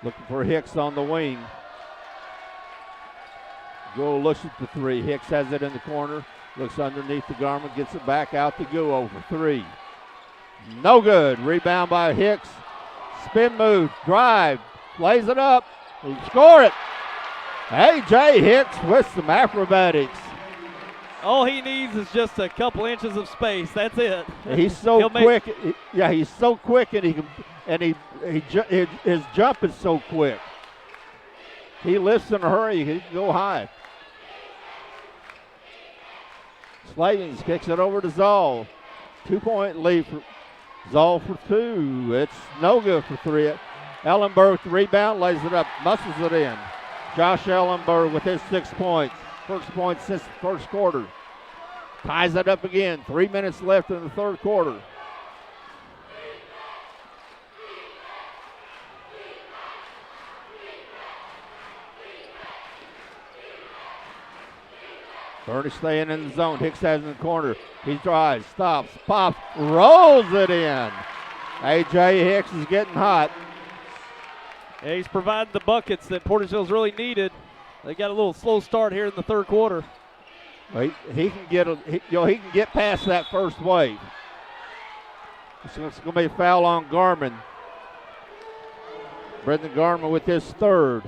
Looking for Hicks on the wing. Guo looks at the three. Hicks has it in the corner. Looks underneath the garment, gets it back out to Guo for three. No good. Rebound by Hicks. Spin move, drive, lays it up. He score it. A.J. Hicks with some acrobatics. All he needs is just a couple inches of space. That's it. He's so quick. He's so quick, his jump is so quick. He lifts in a hurry. He can go high. Slavens kicks it over to Zoll. 2-point lead for Zoll for two. It's no good for three. Ellenberg, the rebound, lays it up, muscles it in. Josh Ellenberg with his 6 points. First point since the first quarter. Ties it up again. 3 minutes left in the third quarter. Bernie staying in the zone. Hicks has in the corner. He drives, stops, pops, rolls it in. A.J. Hicks is getting hot. Yeah, he's provided the buckets that Portageville's really needed. They got a little slow start here in the third quarter. He can get he can get past that first wave. It's going to be a foul on Garmin. Brendan Garmin with his third.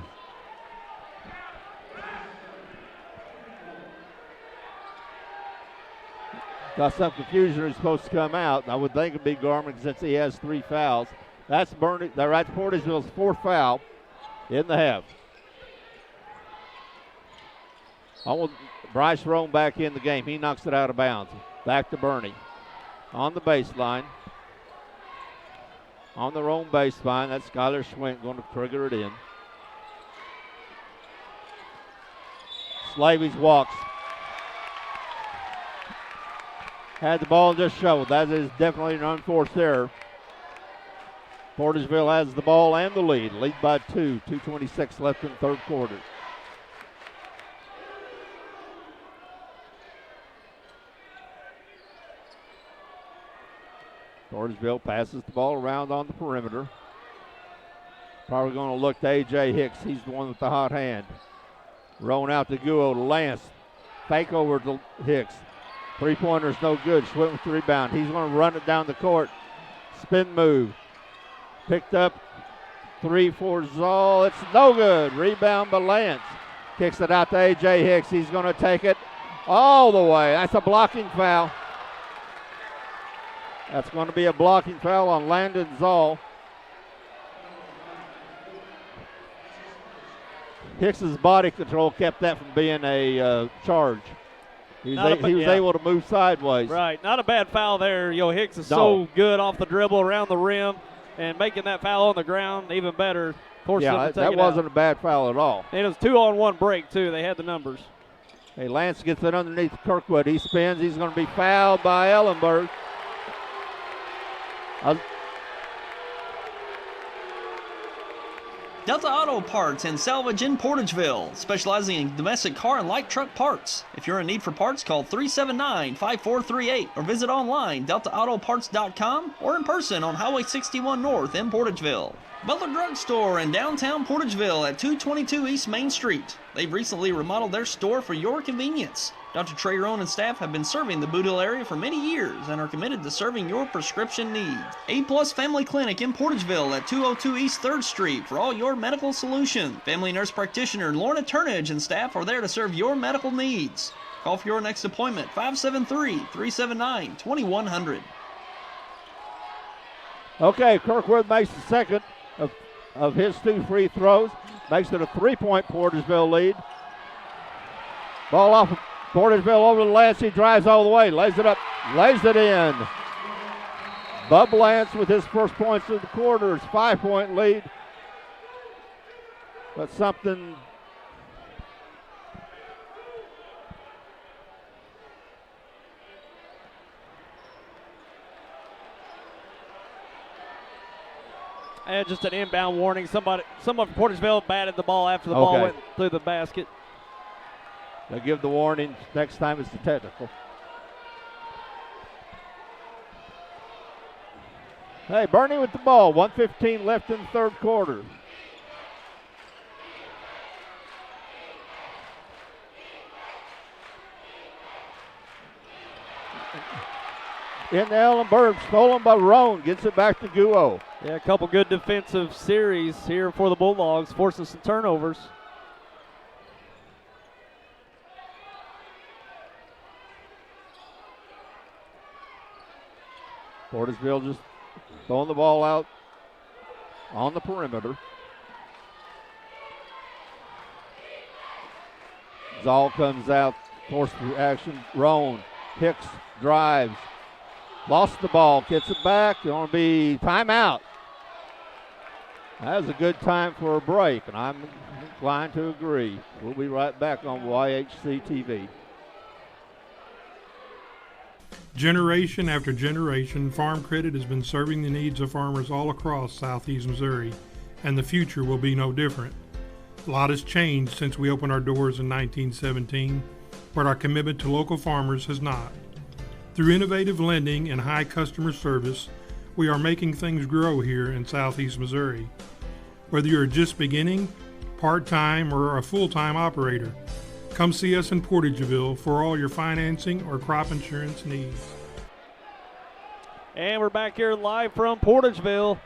Got some confusion who's supposed to come out. I would think it'd be Garmin since he has 3 fouls. That's Portageville's 4th foul in the half. Bryce Rome back in the game. He knocks it out of bounds. Back to Bernie. On the baseline. On their own baseline. That's Skylar Schwint going to trigger it in. Slavies walks. Had the ball and just shoveled. That is definitely an unforced error. Portageville has the ball and the lead. Lead by 2. 2:26 left in the third quarter. Portageville passes the ball around on the perimeter. Probably going to look to A.J. Hicks. He's the one with the hot hand. Rolling out to Guo to Lance. Fake over to Hicks. 3-pointer's no good. Schwint with the rebound. He's going to run it down the court. Spin move. Picked up 3 for Zoll. It's no good. Rebound by Lance. Kicks it out to A.J. Hicks. He's going to take it all the way. That's a blocking foul. That's going to be a blocking foul on Landon Zoll. Hicks's body control kept that from being a charge. He was able to move sideways. Right, not a bad foul there. Hicks is so good off the dribble around the rim, and making that foul on the ground even better. That wasn't a bad foul at all. And it was 2-on-1 break too. They had the numbers. Hey, Lance gets it underneath Kirkwood. He spins. He's going to be fouled by Ellenberg. Delta Auto Parts and Salvage in Portageville, specializing in domestic car and light truck parts. If you're in need for parts, call 379-5438 or visit online deltaautoparts.com or in person on Highway 61 North in Portageville. Butler Drug Store in downtown Portageville at 222 East Main Street. They've recently remodeled their store for your convenience. Dr. Trey Rowan and staff have been serving the Boot Hill area for many years and are committed to serving your prescription needs. A-Plus Family Clinic in Portageville at 202 East 3rd Street for all your medical solutions. Family nurse practitioner Lorna Turnage and staff are there to serve your medical needs. Call for your next appointment, 573-379-2100. Okay, Kirkwood makes the second of his 2 free throws. Makes it a 3-point Portageville lead. Ball off of Portageville over to Lance. He drives all the way. Lays it up. Lays it in. Bub Lance with his first points of the quarter. It's 5-point lead. But something and just an inbound warning. Someone from Portageville batted the ball after the ball went through the basket. They'll give the warning. Next time it's the technical. Hey, Bernie with the ball. 1:15 left in the third quarter. in the Ellenberg, stolen by Roan, gets it back to Guo. Yeah, a couple good defensive series here for the Bulldogs, forcing some turnovers. Portageville just throwing the ball out on the perimeter. Zoll comes out, forced the action. Roan, Hicks drives, lost the ball, gets it back. Going to be timeout. That was a good time for a break, and I'm inclined to agree. We'll be right back on YHC TV. Generation after generation, Farm Credit has been serving the needs of farmers all across southeast Missouri, and the future will be no different. A lot has changed since we opened our doors in 1917, but our commitment to local farmers has not. Through innovative lending and high customer service, we are making things grow here in southeast Missouri. Whether you're just beginning, part-time, or a full-time operator, come see us in Portageville for all your financing or crop insurance needs. And we're back here live from Portageville.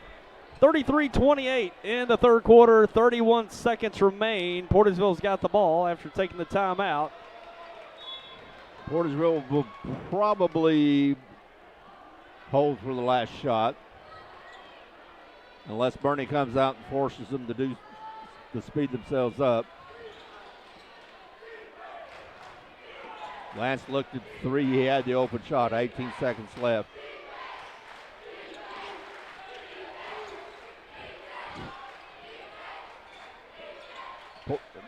33-28 in the third quarter, 31 seconds remain. Portageville's got the ball after taking the timeout. Portageville will probably hold for the last shot, unless Bernie comes out and forces them to speed themselves up. Lance looked at three. He had the open shot. 18 seconds left.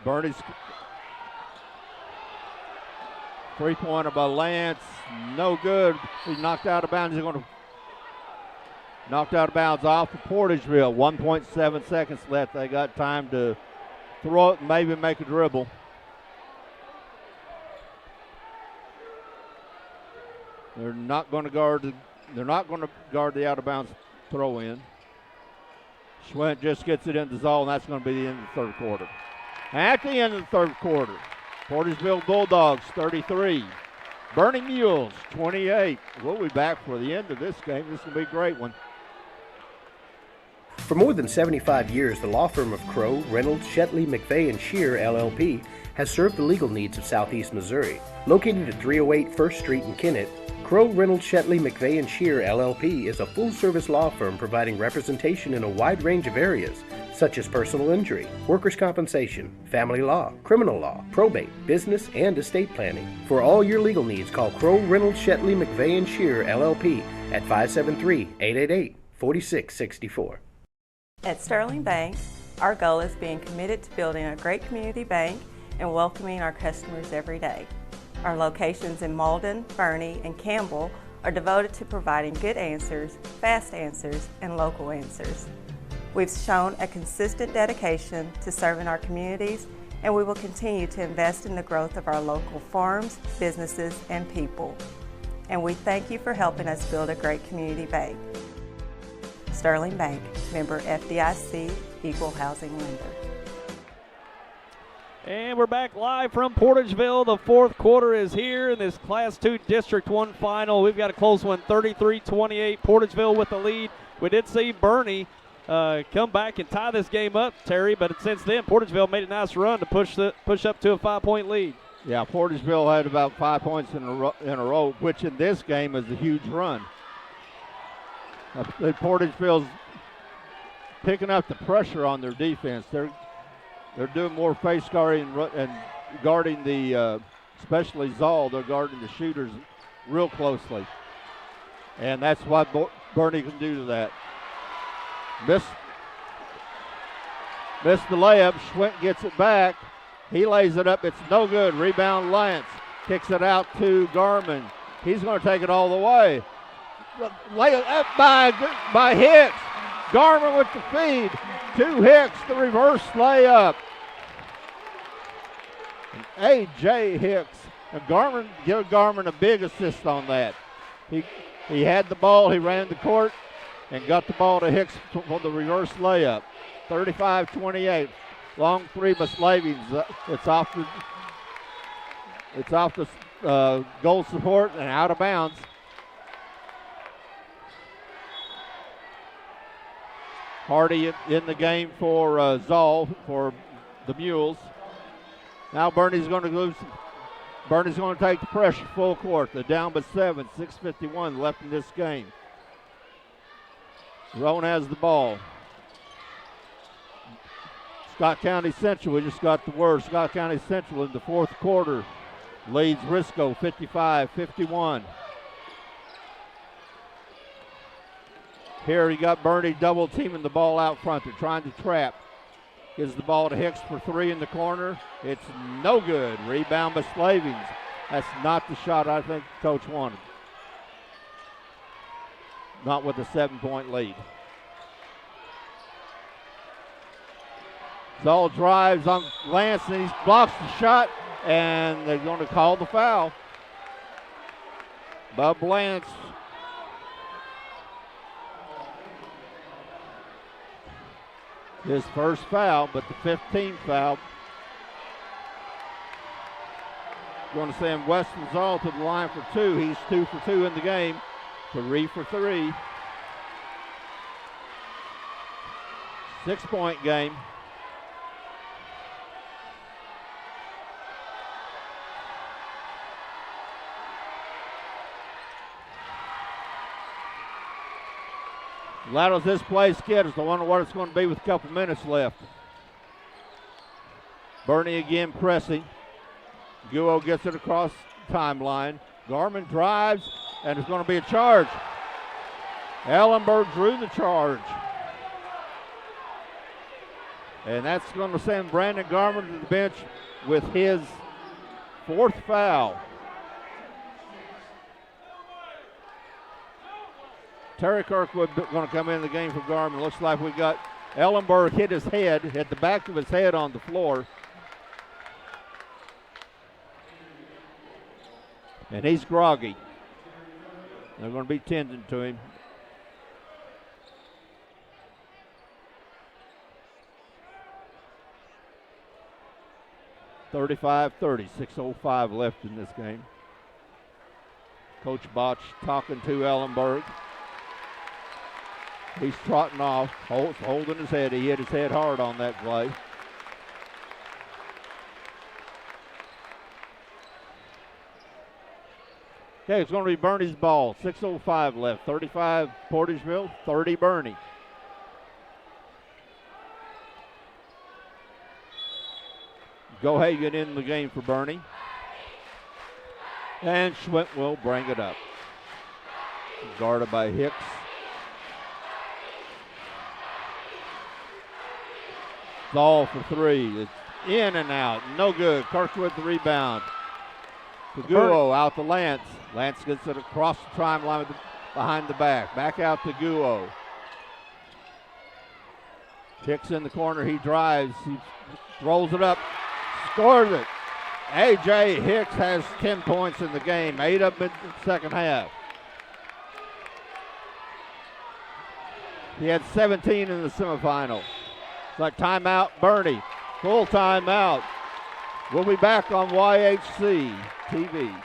Bernie's three-pointer by Lance. No good. He's knocked out of bounds. He's going to knocked out of bounds off of Portageville. 1.7 seconds left. They got time to throw it and maybe make a dribble. They're not going to guard the out of bounds throw in. Schwent just gets it into Zoll, and that's going to be the end of the third quarter. At the end of the third quarter, Portageville Bulldogs 33, Bernie Mules 28. We'll be back for the end of this game. This will be a great one. For more than 75 years, the law firm of Crow, Reynolds, Shetley, McVeigh, and Shear, LLP, has served the legal needs of southeast Missouri. Located at 308 First Street in Kennett, Crow, Reynolds, Shetley, McVeigh, and Shear, LLP is a full-service law firm providing representation in a wide range of areas, such as personal injury, workers' compensation, family law, criminal law, probate, business, and estate planning. For all your legal needs, call Crow, Reynolds, Shetley, McVeigh, and Shear, LLP at 573-888-4664. At Sterling Bank, our goal is being committed to building a great community bank and welcoming our customers every day. Our locations in Malden, Fernie, and Campbell are devoted to providing good answers, fast answers, and local answers. We've shown a consistent dedication to serving our communities, and we will continue to invest in the growth of our local farms, businesses, and people. And we thank you for helping us build a great community bank. Sterling Bank, member FDIC, equal housing lender. And we're back live from Portageville. The fourth quarter is here in this Class 2 District 1 final. We've got a close one, 33-28. Portageville with the lead. We did see Bernie come back and tie this game up, Terry, but since then, Portageville made a nice run to push up to a 5-point lead. Yeah, Portageville had about 5 points in a row, which in this game is a huge run. Portageville's picking up the pressure on their defense. They're doing more face guarding and guarding the, especially Zoll. They're guarding the shooters real closely, and that's what Bernie can do to that. Missed the layup. Schwint gets it back. He lays it up. It's no good. Rebound Lance. Kicks it out to Garman. He's going to take it all the way. Lay it up by Hicks. Garman with the feed to Hicks. The reverse layup. A.J. Hicks. And give Garman a big assist on that. He had the ball. He ran the court and got the ball to Hicks for the reverse layup. 35-28. Long three by Slavings. It's off the goal support and out of bounds. Hardy in the game for Zoll for the Mules. Now Bernie's going to take the pressure full court. They're down by 7, 6:51 left in this game. Roan has the ball. Scott County Central, we just got the word. Scott County Central in the fourth quarter leads Risco 55-51. Here you got Bernie double teaming the ball out front. They're trying to trap. Gives the ball to Hicks for 3 in the corner. It's no good. Rebound by Slavings. That's not the shot I think Coach wanted. Not with a 7-point lead. Zoll drives on Lance and he blocks the shot, and they're going to call the foul. Bub Lance. His first foul, but the 15th foul. Going to send Weston Zoll to the line for 2. He's 2 for 2 in the game. 3 for 3. 6-point game. Laddles this play schedules. I wonder what it's going to be with a couple minutes left. Bernie again pressing. Guo gets it across the timeline. Garmin drives, and it's going to be a charge. Ellenberg drew the charge. And that's going to send Brandon Garmin to the bench with his 4th foul. Terry Kirkwood going to come in the game for Garmin. Looks like we got Ellenberg hit the back of his head on the floor. And he's groggy. They're going to be tending to him. (35-30), 6:05 left in this game. Coach Botch talking to Ellenberg. He's trotting off, holding his head. He hit his head hard on that play. Okay, it's going to be Bernie's ball. 6:05 left. 35 Portageville, 30 Bernie. Gohagan in the game for Bernie. And Schwint will bring it up. Guarded by Hicks. Zoll for 3. It's in and out. No good. Kirkwood the rebound. Guo out to Lance. Lance gets it across the timeline behind the back. Back out to Guo. Hicks in the corner. He drives. He rolls it up. Scores it. A.J. Hicks has 10 points in the game. 8 of them in the second half. He had 17 in the semifinal. It's like timeout, Bernie. Full timeout. We'll be back on YHC TV.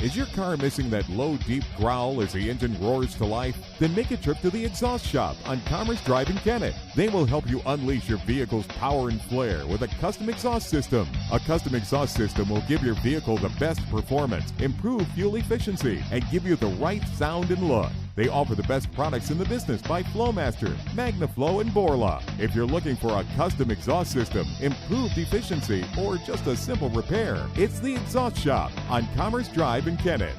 Is your car missing that low, deep growl as the engine roars to life? Then make a trip to the Exhaust Shop on Commerce Drive in Kennett. They will help you unleash your vehicle's power and flair with a custom exhaust system. A custom exhaust system will give your vehicle the best performance, improve fuel efficiency, and give you the right sound and look. They offer the best products in the business by Flowmaster, MagnaFlow, and Borla. If you're looking for a custom exhaust system, improved efficiency, or just a simple repair, it's the Exhaust Shop on Commerce Drive in Kennett.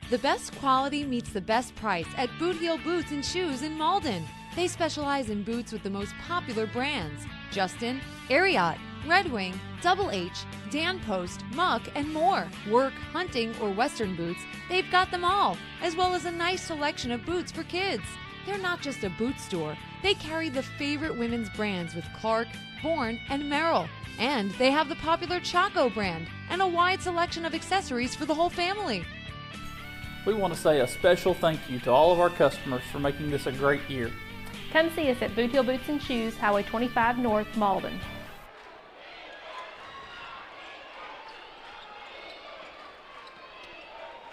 The best quality meets the best price at Boot Heel Boots and Shoes in Malden. They specialize in boots with the most popular brands: Justin, Ariat, Red Wing, Double H, Dan Post, Muck, and more. Work, hunting, or Western boots, they've got them all, as well as a nice selection of boots for kids. They're not just a boot store. They carry the favorite women's brands with Clark, Bourne, and Merrill. And they have the popular Chaco brand and a wide selection of accessories for the whole family. We want to say a special thank you to all of our customers for making this a great year. Come see us at Boot Heel Boots and Shoes, Highway 25 North, Malden.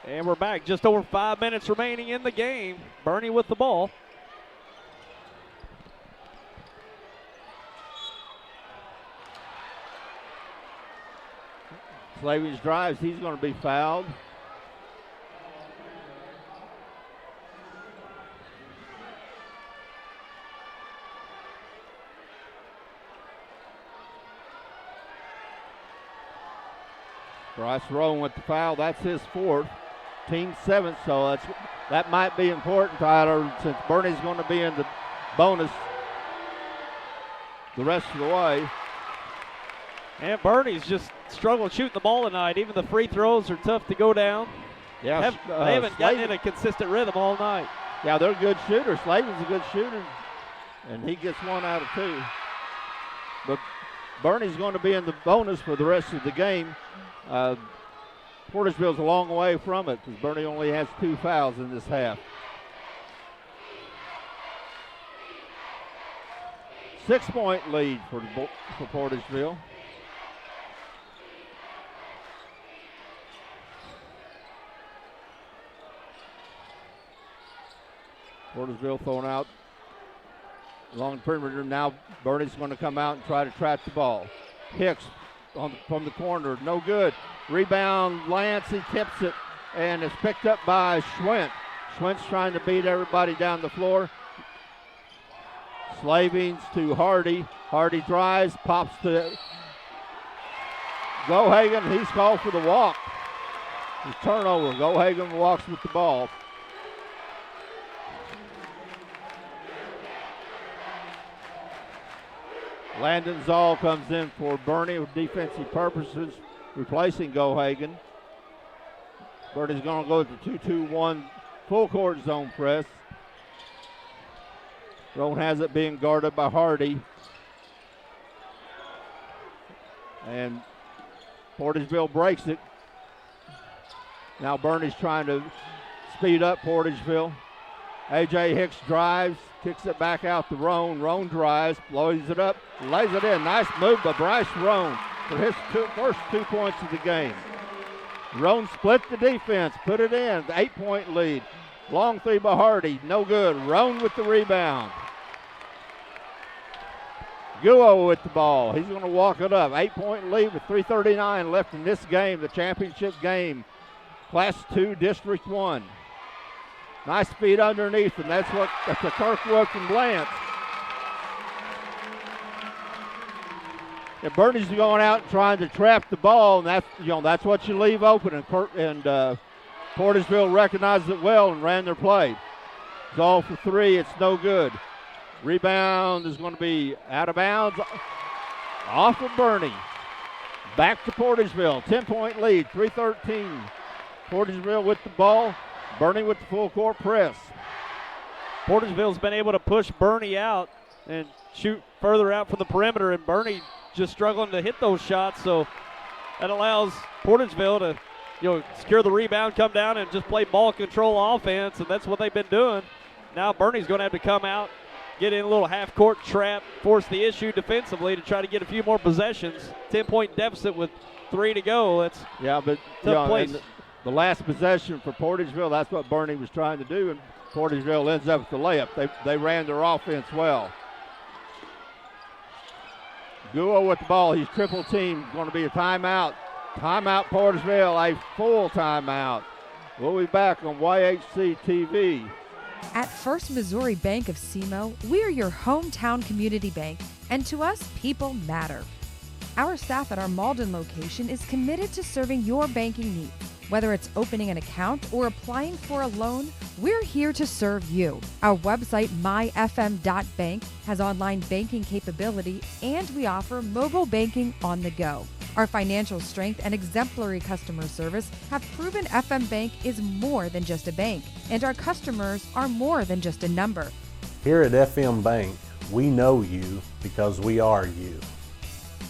And we're back. Just over 5 minutes remaining in the game. Bernie with the ball. Slavens drives. He's going to be fouled. Bryce Rowan with the foul. That's his fourth. Team seventh, so that might be important, Tyler, since Bernie's going to be in the bonus the rest of the way. And Bernie's just struggled shooting the ball tonight. Even the free throws are tough to go down. Yeah, they haven't gotten in a consistent rhythm all night. Yeah, they're good shooters. Slavin's a good shooter, and he gets 1 out of 2. But Bernie's going to be in the bonus for the rest of the game. Portageville's a long way from it because Bernie only has 2 fouls in this half. 6-point lead for Portageville. Portageville throwing out along the perimeter. Now Bernie's going to come out and try to trap the ball. Hicks from the corner, no good. Rebound, Lance, he tips it, and it's picked up by Schwint. Schwint's trying to beat everybody down the floor. Slavens to Hardy. Hardy drives, pops to Gohagen. He's called for the walk. His turnover. Gohagen walks with the ball. Landon Zoll comes in for Bernie with defensive purposes, replacing Gohagen. Bernie's going to go to 2-2-1 full court zone press. Roan has it being guarded by Hardy. And Portageville breaks it. Now Bernie's trying to speed up Portageville. A.J. Hicks drives, kicks it back out to Roan. Roan drives, blows it up, lays it in. Nice move by Bryce Roan for his first 2 points of the game. Roan split the defense, put it in, 8-point lead. Long three by Hardy, no good. Roan with the rebound. Guo with the ball. He's going to walk it up. 8-point lead with 3:39 left in this game, the championship game. Class 2, District 1. Nice feed underneath, and that's a Kirkwood from Lance. And Bernie's going out and trying to trap the ball, and that's what you leave open. And Portageville recognized it well and ran their play. Zoll for 3, it's no good. Rebound is going to be out of bounds. Off of Bernie. Back to Portageville. 10-point lead, 3:13. Portageville with the ball. Bernie with the full court press. Portageville's been able to push Bernie out and shoot further out from the perimeter, and Bernie just struggling to hit those shots, so that allows Portageville to secure the rebound, come down, and just play ball control offense, and that's what they've been doing. Now Bernie's going to have to come out, get in a little half-court trap, force the issue defensively to try to get a few more possessions. 10-point deficit with 3 to go. That's tough place. The last possession for Portageville, that's what Bernie was trying to do, and Portageville ends up with the layup. They ran their offense well. Guo with the ball. He's triple teamed. Going to be a timeout. Timeout, Portageville, a full timeout. We'll be back on YHC TV. At First Missouri Bank of SEMO, we're your hometown community bank, and to us, people matter. Our staff at our Malden location is committed to serving your banking needs. Whether it's opening an account or applying for a loan, we're here to serve you. Our website, myfm.bank, has online banking capability, and we offer mobile banking on the go. Our financial strength and exemplary customer service have proven FM Bank is more than just a bank, and our customers are more than just a number. Here at FM Bank, we know you because we are you.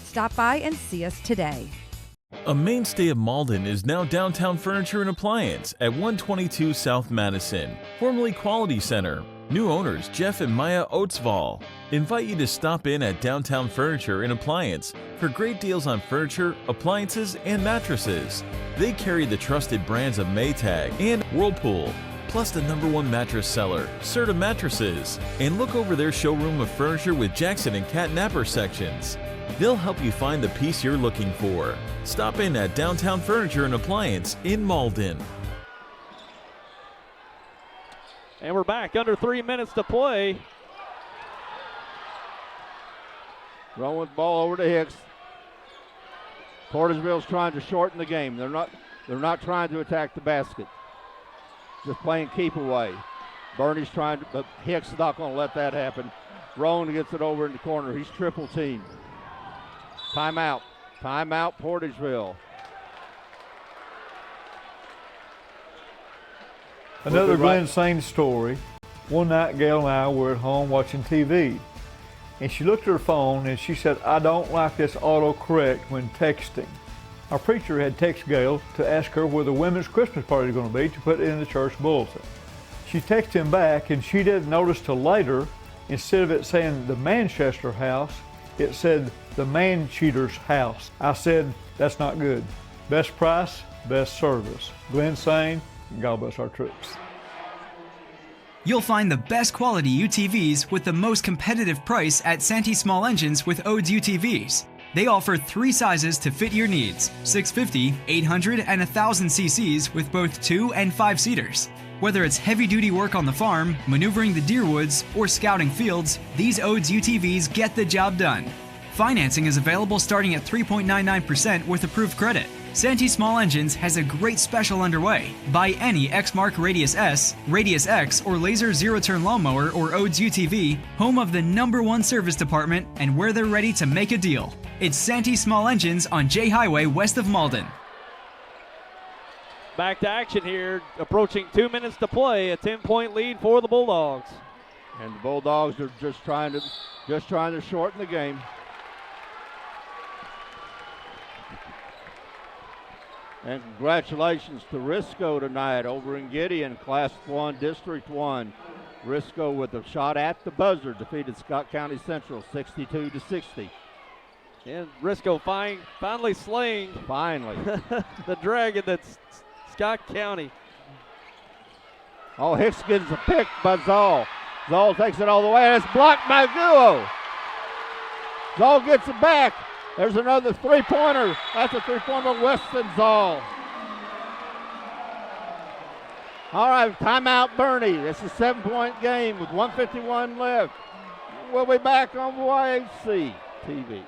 Stop by and see us today. A mainstay of Malden is now Downtown Furniture and Appliance at 122 South Madison, formerly Quality Center. New owners Jeff and Maya Oatsvall invite you to stop in at Downtown Furniture and Appliance for great deals on furniture, appliances, and mattresses. They carry the trusted brands of Maytag and Whirlpool, plus the #1 mattress seller, Serta Mattresses. And look over their showroom of furniture with Jackson and Cat Napper sections. They'll help you find the piece you're looking for. Stop in at Downtown Furniture and Appliance in Malden. And we're back under 3 minutes to play. Run with the ball over to Hicks. Portageville's trying to shorten the game. They're not trying to attack the basket. Just playing keep away. Bernie's trying to, but Hicks is not going to let that happen. Rowan gets it over in the corner. He's triple teamed. Timeout. Timeout, Portageville. Another Glenn Sain story. One night, Gail and I were at home watching TV, and she looked at her phone and she said, "I don't like this autocorrect when texting." Our preacher had texted Gail to ask her where the women's Christmas party is going to be to put it in the church bulletin. She texted him back, and she didn't notice till later, instead of it saying the Manchester house, it said the Man Cheater's house. I said, that's not good. Best price, best service. Glenn Sain, God bless our troops. You'll find the best quality UTVs with the most competitive price at Santee Small Engines with Odes UTVs. They offer 3 sizes to fit your needs: 650, 800, and 1000 cc's with both 2 and 5 seaters. Whether it's heavy-duty work on the farm, maneuvering the deer woods, or scouting fields, these Odes UTVs get the job done. Financing is available starting at 3.99% with approved credit. Santee Small Engines has a great special underway. Buy any Exmark Radius S, Radius X, or Laser Zero-Turn Lawnmower or Odes UTV, home of the #1 service department and where they're ready to make a deal. It's Santee Small Engines on J Highway west of Malden. Back to action here, approaching 2 minutes to play, a 10-point lead for the Bulldogs. And the Bulldogs are just trying to shorten the game. And congratulations to Risco tonight over in Gideon, Class 1, District 1. Risco with a shot at the buzzer defeated Scott County Central 62-60. And Risco finally slaying the dragon that's Scott County. Oh, Hicks gets a pick by Zoll. Zoll takes it all the way, and it's blocked by Guo. Zoll gets it back. There's another three-pointer. That's a three-pointer by Weston Zoll. All right, timeout Bernie. It's a 7-point game with 1:51 left. We'll be back on YHC TV.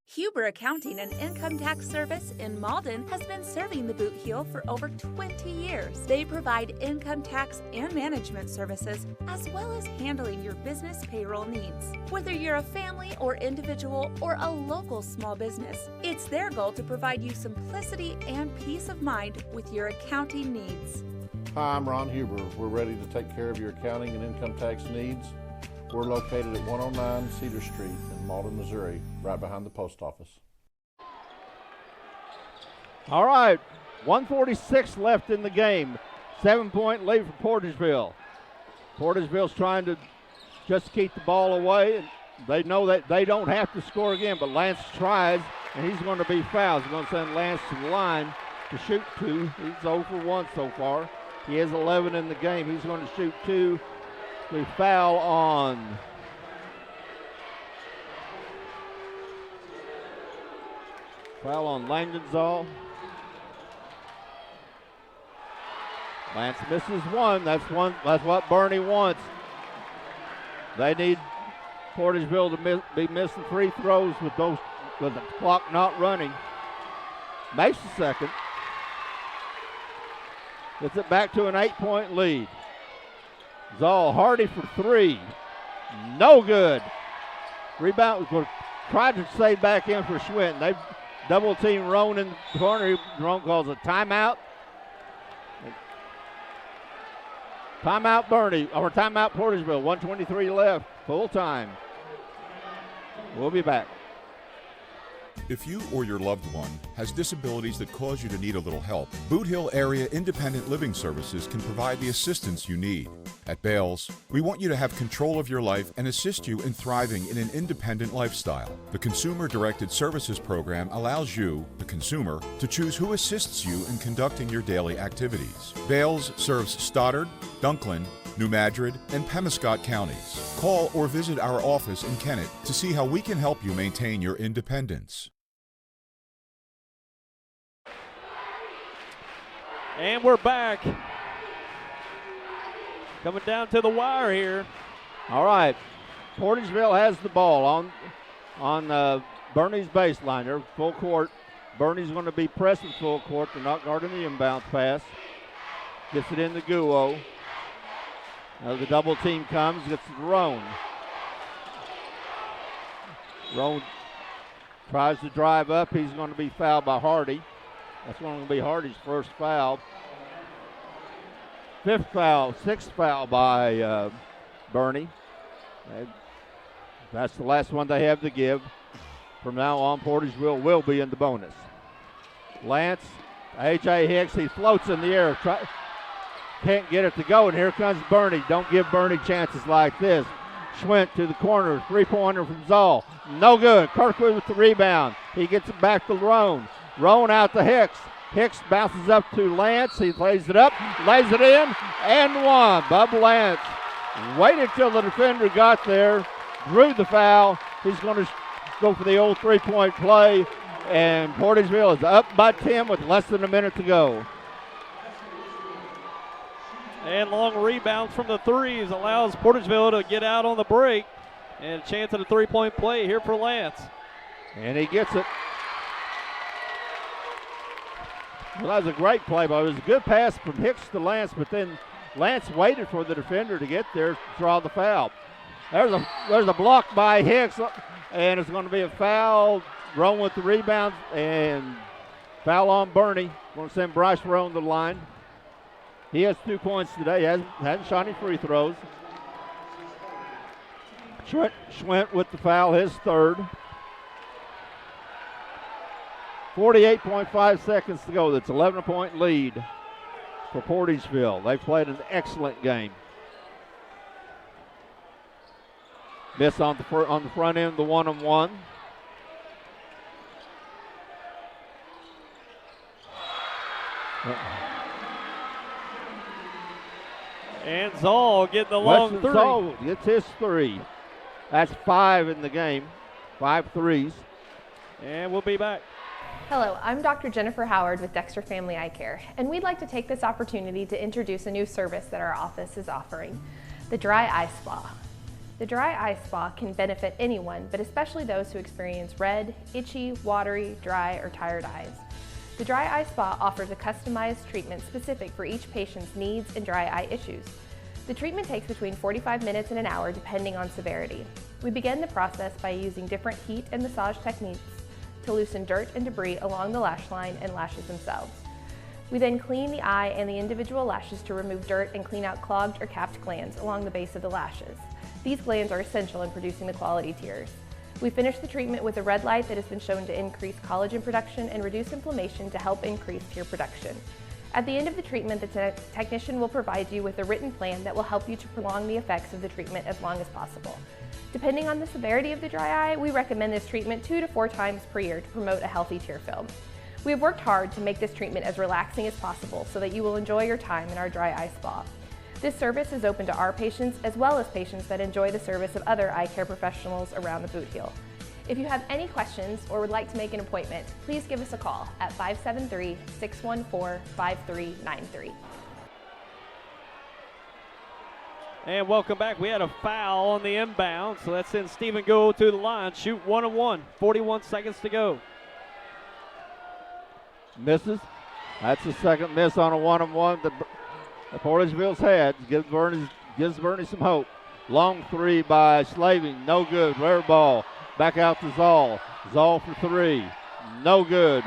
Huber Accounting and Income Tax Service in Malden has been serving the Boot Heel for over 20 years. They provide income tax and management services, as well as handling your business payroll needs. Whether you're a family or individual or a local small business, it's their goal to provide you simplicity and peace of mind with your accounting needs. Hi, I'm Ron Huber. We're ready to take care of your accounting and income tax needs. We're located at 109 Cedar Street in Malden, Missouri, right behind the post office. All right, 1:46 left in the game. 7-point lead for Portageville. Portageville's trying to just keep the ball away. They know that they don't have to score again, but Lance tries, and he's going to be fouled. He's going to send Lance to the line to shoot 2. He's 0 for 1 so far. He has 11 in the game. He's going to shoot 2. We foul on Langdon Zoll. Lance misses 1. That's what Bernie wants. They need Portageville to be missing free throws with the clock not running. Makes the second. Gets it back to an 8-point lead. Zoll Hardy for 3. No good. Rebound. Tried to save back in for Schwinn. They double team Roan in the corner. Roan calls a timeout. Timeout Bernie, or timeout Portageville. 1:23 left. Full time. We'll be back. If you or your loved one has disabilities that cause you to need a little help, Boot Hill Area Independent Living Services can provide the assistance you need. At Bales, we want you to have control of your life and assist you in thriving in an independent lifestyle. The Consumer Directed Services Program allows you, the consumer, to choose who assists you in conducting your daily activities. Bales serves Stoddard, Dunklin, New Madrid, and Pemiscot counties. Call or visit our office in Kennett to see how we can help you maintain your independence. And we're back. Coming down to the wire here. All right. Portageville has the ball on Bernie's baseline. They're full court. Bernie's going to be pressing full court. They're not guarding the inbound pass. Gets it in the Guo. Now the double team comes. Gets it to Roan. Roan tries to drive up. He's going to be fouled by Hardy. That's going to be Hardy's first foul. Sixth foul by Bernie. That's the last one they have to give. From now on, Portageville will be in the bonus. Lance, A.J. Hicks, he floats in the air. Can't get it to go, and here comes Bernie. Don't give Bernie chances like this. Schwint to the corner, three-pointer from Zoll. No good. Kirkwood with the rebound. He gets it back to Roan. Roan out to Hicks. Hicks bounces up to Lance. He lays it up, lays it in, and one. Bub Lance waited till the defender got there, drew the foul. He's going to go for the old three-point play, and Portageville is up by 10 with less than a minute to go. And long rebounds from the threes allows Portageville to get out on the break. And a chance at a three-point play here for Lance. And he gets it. Well, that was a great play, but it was a good pass from Hicks to Lance, but then Lance waited for the defender to get there to draw the foul. There's a block by Hicks, and it's going to be a foul. Roan with the rebound, and foul on Bernie. Going to send Bryce Roan to the line. He has 2 points today. Hasn't shot any free throws. Schwint with the foul, his third. 48.5 seconds to go. That's 11-point lead for Portageville. They've played an excellent game. Miss on the front end, the one-on-one. And Zoll getting the long three. Zoll gets his three. That's 5 in the game. 5 threes. And we'll be back. Hello, I'm Dr. Jennifer Howard with Dexter Family Eye Care, and we'd like to take this opportunity to introduce a new service that our office is offering, the Dry Eye Spa. The Dry Eye Spa can benefit anyone, but especially those who experience red, itchy, watery, dry, or tired eyes. The Dry Eye Spa offers a customized treatment specific for each patient's needs and dry eye issues. The treatment takes between 45 minutes and an hour depending on severity. We begin the process by using different heat and massage techniques to loosen dirt and debris along the lash line and lashes themselves. We then clean the eye and the individual lashes to remove dirt and clean out clogged or capped glands along the base of the lashes. These glands are essential in producing the quality tears. We finish the treatment with a red light that has been shown to increase collagen production and reduce inflammation to help increase tear production. At the end of the treatment, the technician will provide you with a written plan that will help you to prolong the effects of the treatment as long as possible. Depending on the severity of the dry eye, we recommend this treatment 2 to 4 times per year to promote a healthy tear film. We have worked hard to make this treatment as relaxing as possible so that you will enjoy your time in our dry eye spa. This service is open to our patients as well as patients that enjoy the service of other eye care professionals around the Boot Heel. If you have any questions or would like to make an appointment, please give us a call at 573-614-5393. And welcome back. We had a foul on the inbound, so that sends Stephen Go to the line. Shoot 1-on-1, 41 seconds to go. Misses. That's the second miss on a one-on-one that Portageville's had. Gives Bernie some hope. Long three by Slaving. No good. Rare ball. Back out to Zoll. Zoll for three. No good.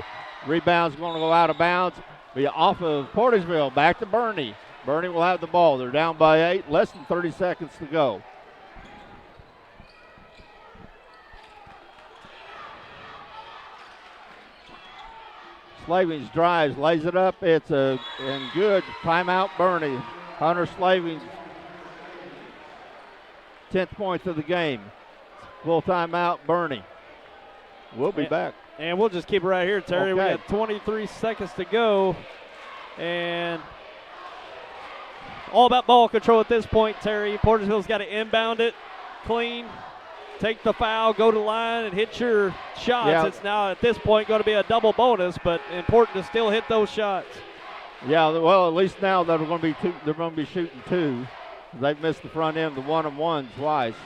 Rebound's going to go out of bounds. Be off of Portageville. Back to Bernie. Bernie will have the ball. They're down by 8. Less than 30 seconds to go. Slavings drives, lays it up. It's and good. Timeout, Bernie. Hunter Slavings, 10th point of the game. Full timeout, Bernie. We'll be back. And we'll just keep it right here, Terry. Okay. We got 23 seconds to go. And all about ball control at this point, Terry. Portageville's got to inbound it clean, take the foul, go to the line, and hit your shots. Yeah. It's now at this point going to be a double bonus, but important to still hit those shots. Yeah, well, at least now they're going to be they're going to be shooting two. They've missed the front end, the 1-on-1 twice.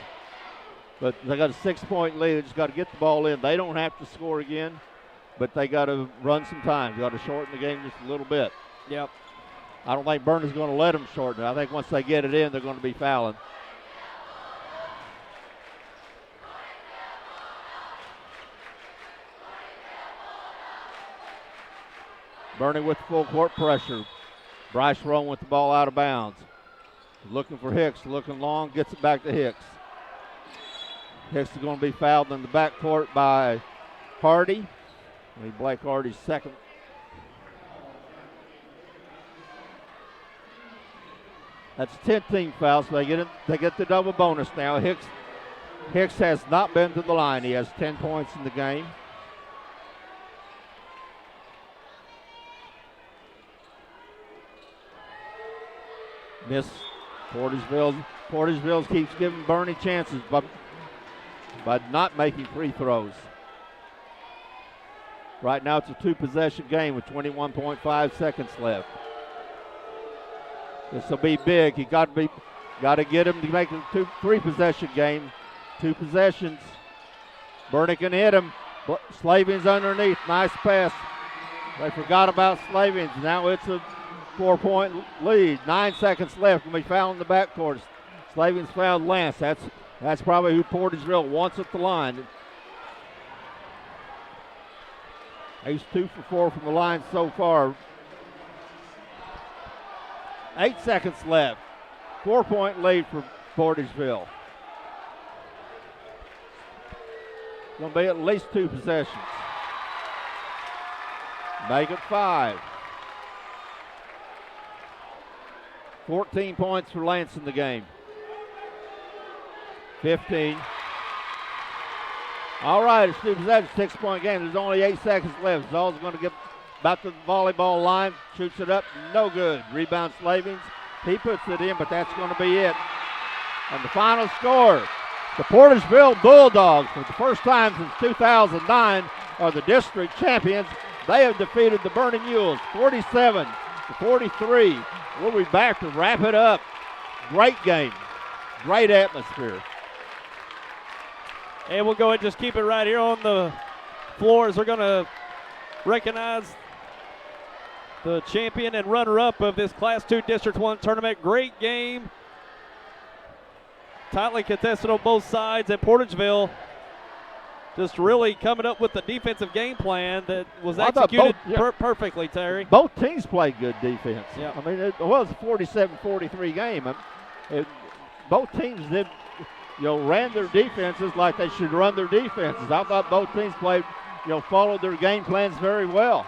But they got a 6-point lead. They just got to get the ball in. They don't have to score again, but they got to run some time. They got to shorten the game just a little bit. Yep. I don't think Bernie's going to let them shorten it. I think once they get it in, they're going to be fouling. Bernie with full court pressure. Bryce Rowan with the ball out of bounds. Looking for Hicks, looking long, gets it back to Hicks. Hicks is going to be fouled in the backcourt by Hardy. Blake Hardy's second. That's 10 team fouls, so they get the double bonus now. Hicks has not been to the line. He has 10 points in the game. Miss. Portageville keeps giving Bernie chances by not making free throws. Right now it's a two-possession game with 21.5 seconds left. This will be big. You got to get him to make a three-possession game. 2 possessions. Bernie can hit him. Slavings underneath. Nice pass. They forgot about Slavings. Now it's a 4-point lead. 9 seconds left. Going to be fouled in the backcourt. Slavings fouled Lance. That's probably who Portageville wants at the line. He's 2 for 4 from the line so far. 8 seconds left. 4-point lead for Portageville. Going to be at least 2 possessions. Make it 5. 14 points for Lance in the game. 15. All right, it's 2 possessions, 6-point game. There's only 8 seconds left. Zoll's going to get about to the volleyball line, shoots it up, no good. Rebound Slavings. He puts it in, but that's going to be it. And the final score, the Portageville Bulldogs, for the first time since 2009, are the district champions. They have defeated the Bernie Mules 47-43. We'll be back to wrap it up. Great game, great atmosphere. And we'll go ahead and just keep it right here on the floor as we're going to recognize the champion and runner-up of this Class 2 District 1 tournament. Great game. Tightly contested on both sides, and Portageville just really coming up with the defensive game plan that was executed perfectly, Terry. Both teams played good defense. Yeah. I mean, it was a 47-43 game. Both teams ran their defenses like they should run their defenses. I thought both teams played, followed their game plans very well.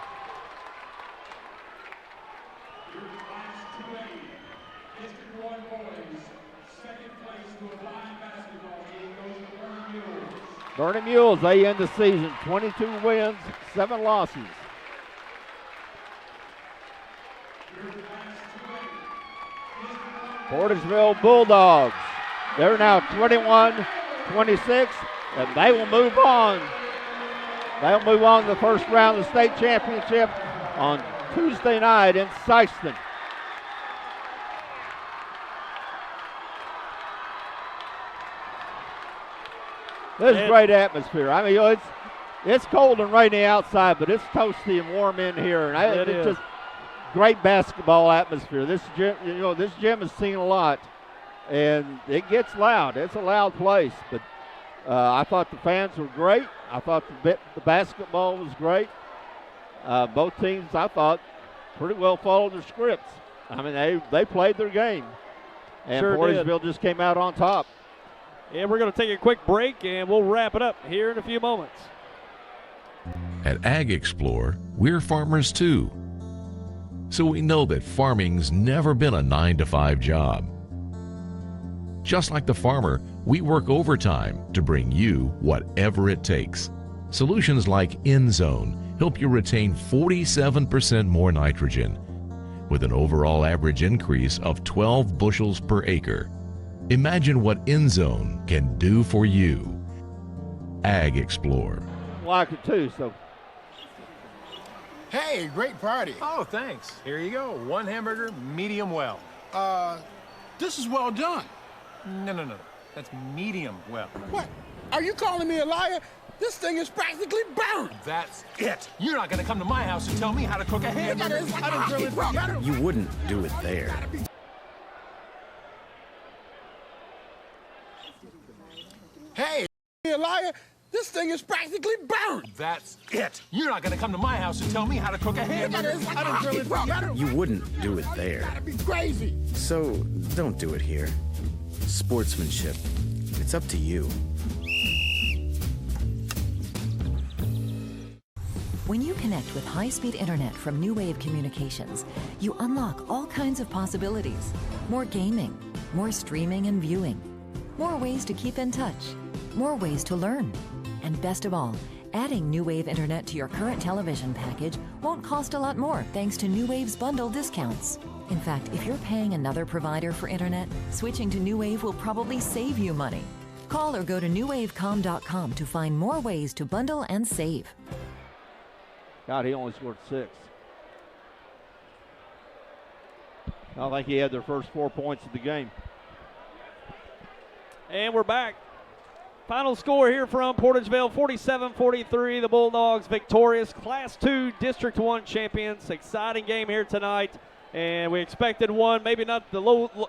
Bernie Mules, they end the season 22 wins, 7 losses. Portageville Bulldogs, they're now 21-26, and they will move on. They'll move on to the first round of the state championship on Tuesday night in Sykeston. This is great atmosphere. I mean, it's cold and rainy outside, but it's toasty and warm in here, and it's just great basketball atmosphere. This gym has seen a lot, and it gets loud. It's a loud place, but I thought the fans were great. I thought the basketball was great. Both teams, I thought, pretty well followed their scripts. I mean, they played their game, and Portageville just came out on top. And we're going to take a quick break, and we'll wrap it up here in a few moments. At Ag Explore, we're farmers too. So we know that farming's never been a 9-to-5 job. Just like the farmer, we work overtime to bring you whatever it takes. Solutions like InZone help you retain 47% more nitrogen, with an overall average increase of 12 bushels per acre. Imagine what InZone can do for you. Ag Explore. Like it too, so. Hey, great party. Oh, thanks. Here you go. 1 hamburger, medium well. This is well done. No. That's medium well. What? Are you calling me a liar? This thing is practically burned. That's it. You're not going to come to my house and tell me how to cook a hamburger. I don't grill it. You wouldn't do it there. Hey, me a liar? This thing is practically burned. That's it. You're not going to come to my house and tell me how to cook a hamburger. I don't grill it. You wouldn't do it there. That'd be crazy. So don't do it here. Sportsmanship. It's up to you. When you connect with high-speed internet from New Wave Communications, you unlock all kinds of possibilities. More gaming, more streaming and viewing, more ways to keep in touch, more ways to learn. And best of all, adding New Wave internet to your current television package won't cost a lot more thanks to New Wave's bundle discounts. In fact, if you're paying another provider for internet, switching to New Wave will probably save you money. Call or go to newwavecom.com to find more ways to bundle and save. God, he only scored 6. I think he had their first 4 points of the game. And we're back. Final score here from Portageville, 47-43. The Bulldogs victorious, Class 2 District 1 champions. Exciting game here tonight. And we expected one, maybe not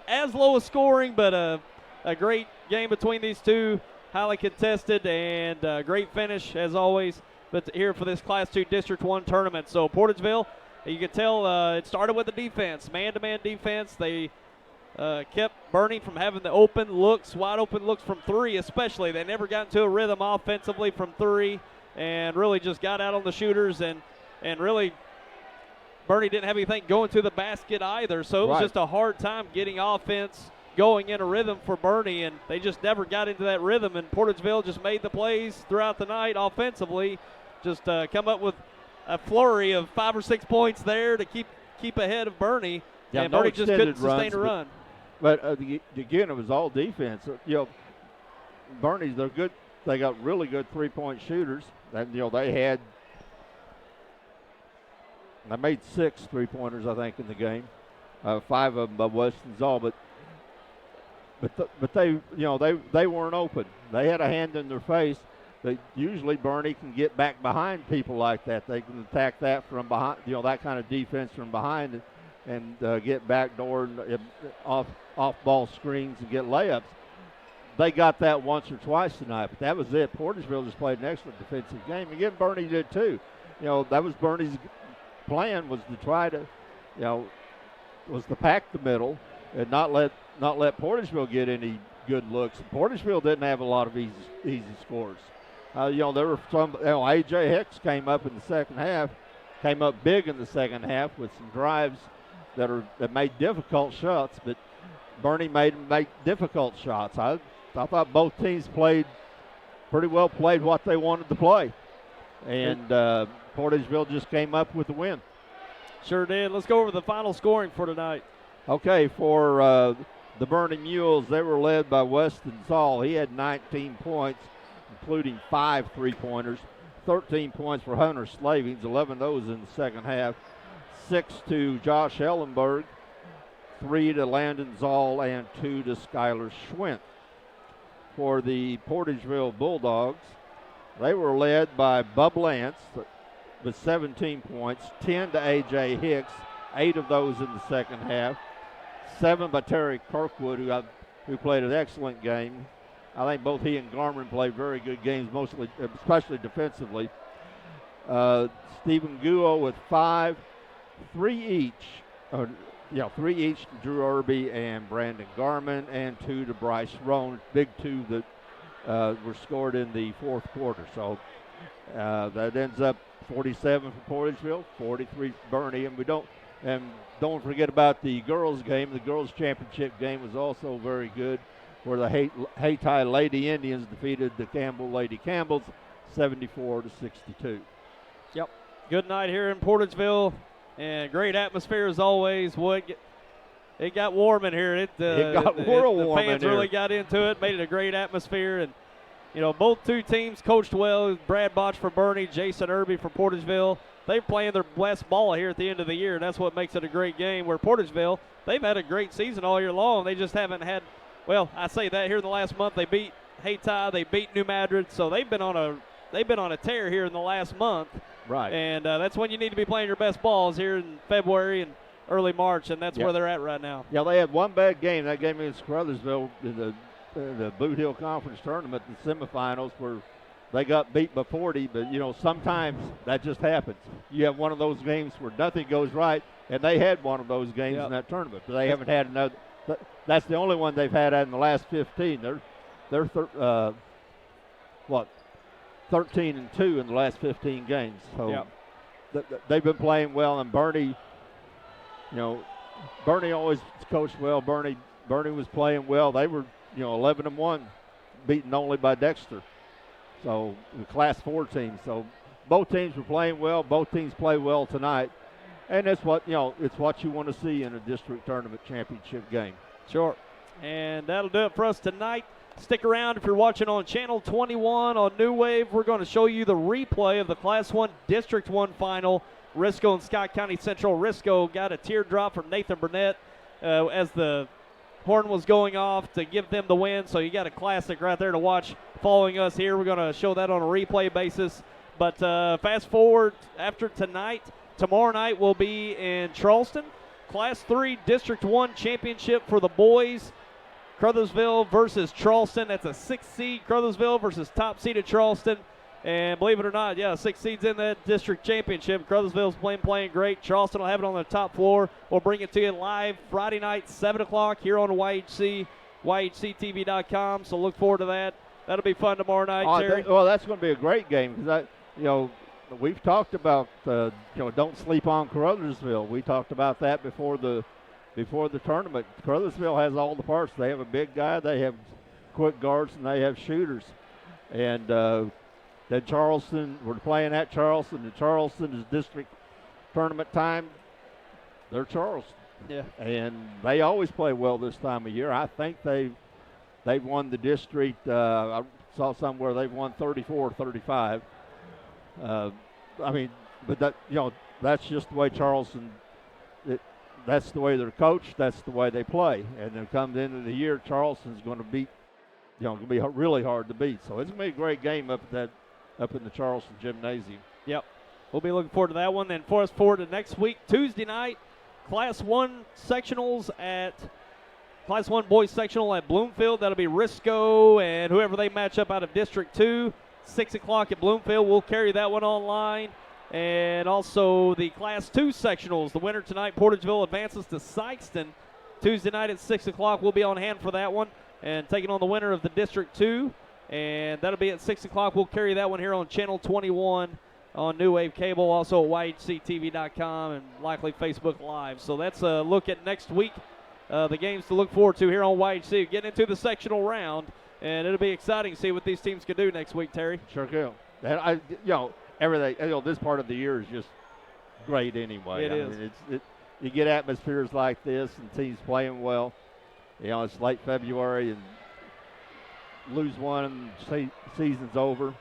as low a scoring, but a great game between these two. Highly contested and a great finish as always. But here for this Class 2 District 1 tournament. So Portageville, you can tell it started with the defense, man-to-man defense. They kept Bernie from having the wide open looks from 3 especially. They never got into a rhythm offensively from 3 and really just got out on the shooters and really Bernie didn't have anything going to the basket either. So it was just a hard time getting offense going in a rhythm for Bernie, and they just never got into that rhythm. And Portageville just made the plays throughout the night offensively, just come up with a flurry of 5 or 6 points there to keep ahead of Bernie. Yeah, and no Bernie just couldn't sustain a run. But again, it was all defense. Bernie's they're good. They got really good 3-point shooters. And they made 6 3-pointers, I think, in the game. 5 of them by Weston Zoll, but they weren't open. They had a hand in their face. Usually Bernie can get back behind people like that. They can attack that from behind, that kind of defense from behind and get backdoor and off ball screens and get layups. They got that once or twice tonight, but that was it. Portageville just played an excellent defensive game. Again, Bernie did too. That was Bernie's plan, was to try to, was to pack the middle and not let Portageville get any good looks. Portageville didn't have a lot of easy scores. There were some. A.J. Hicks came up in the second half, came up big in the second half with some drives that made difficult shots, but Bernie made them make difficult shots. I thought both teams played what they wanted to play, and Portageville just came up with the win. Sure did. Let's go over the final scoring for tonight. Okay, for the Bernie Mules, they were led by Weston Zoll. He had 19 points, including 5 3-pointers. 13 points for Hunter Slavings, 11 of those in the second half. 6 to Josh Ellenberg, 3 to Landon Zoll, and 2 to Skylar Schwint. For the Portageville Bulldogs, they were led by Bub Lance with 17 points, 10 to A.J. Hicks, 8 of those in the second half. 7 by Terry Kirkwood, who played an excellent game. I think both he and Garmin played very good games, especially defensively. Stephen Guo with 5, 3 each to Drew Irby and Brandon Garmin, and 2 to Bryce Roan. Big 2 that were scored in the fourth quarter. So That ends up 47 for Portageville, 43 for Bernie, and don't forget about the girls' game. The girls' championship game was also very good, where the Hayti Lady Indians defeated the Campbell Lady Campbells 74-62. Yep. Good night here in Portageville, and great atmosphere as always. It got warm in here. It got real warm. The fans really got into it, made it a great atmosphere, and both two teams coached well. Brad Botch for Bernie, Jason Irby for Portageville. They're playing their best ball here at the end of the year, and that's what makes it a great game. Where Portageville, they've had a great season all year long. They just haven't had, well, I say that here in the last month. They beat Hayti, they beat New Madrid, so they've been on a tear here in the last month. Right. And that's when you need to be playing your best balls here in February and early March, and that's where they're at right now. Yeah, they had one bad game. That game against Crothersville in the Boot Hill Conference Tournament, the semifinals, where they got beat by 40, but, sometimes that just happens. You have one of those games where nothing goes right, and they had one of those games in that tournament. But they haven't had another. That's the only one they've had in the last 15. They're 13-2 in the last 15 games. So they've been playing well, and Bernie, Bernie always coached well. Bernie was playing well. They were, 11-1, beaten only by Dexter. So the Class 4 team. So both teams were playing well. Both teams play well tonight, and that's what it's what you want to see in a district tournament championship game. Sure. And that'll do it for us tonight. Stick around if you're watching on Channel 21 on New Wave. We're going to show you the replay of the Class 1 District 1 final. Risco and Scott County Central. Risco got a teardrop from Nathan Burnett as the horn was going off to give them the win. So you got a classic right there to watch following us here. We're going to show that on a replay basis. But fast forward after tonight, tomorrow night we'll be in Charleston. Class 3 District 1 championship for the boys. Crothersville versus Charleston. That's a 6th seed. Crothersville versus top seed of Charleston. And believe it or not, 6 seeds in that district championship. Crothersville's playing great. Charleston will have it on the top floor. We'll bring it to you live Friday night, 7 o'clock here on YHC, YHCTV.com. So look forward to that. That'll be fun tomorrow night, Terry. That's going to be a great game because we've talked about don't sleep on Crothersville. We talked about that before the tournament. Crothersville has all the parts. They have a big guy, they have quick guards, and they have shooters. And then Charleston, we're playing at Charleston, and Charleston is district tournament time. They're Charleston. Yeah. And they always play well this time of year. I think they've won the district. I saw somewhere they've won 34-35. But that's just the way Charleston. That's the way they're coached. That's the way they play. And then come the end of the year, Charleston's going to beat. Going to be really hard to beat. So it's going to be a great game up in the Charleston Gymnasium. Yep. We'll be looking forward to that one. Then for us forward to next week, Tuesday night, Class 1 sectionals at Class 1 boys sectional at Bloomfield. That'll be Risco and whoever they match up out of District 2. 6 o'clock at Bloomfield. We'll carry that one online. And also the Class 2 sectionals. The winner tonight, Portageville advances to Sykeston. Tuesday night at 6 o'clock. We'll be on hand for that one. And taking on the winner of the District 2. And that'll be at 6 o'clock. We'll carry that one here on Channel 21 on New Wave Cable, also at YHCTV.com and likely Facebook Live. So that's a look at next week. The games to look forward to here on YHC. Getting into the sectional round. And it'll be exciting to see what these teams can do next week, Terry. Sure will. And everything. This part of the year is just great anyway. It is. You get atmospheres like this and teams playing well. It's late February and lose one and season's over.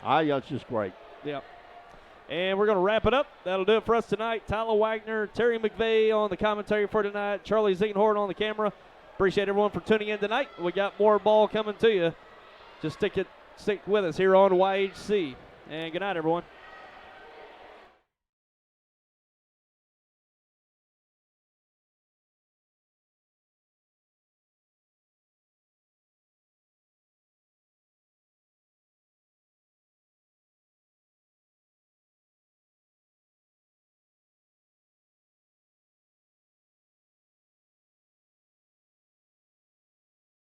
It's just great. Yep. And we're going to wrap it up. That'll do it for us tonight. Tyler Wagner, Terry McVeigh on the commentary for tonight. Charlie Ziegenhorn on the camera. Appreciate everyone for tuning in tonight. We got more ball coming to you. Just stick with us here on YHC. And good night, everyone.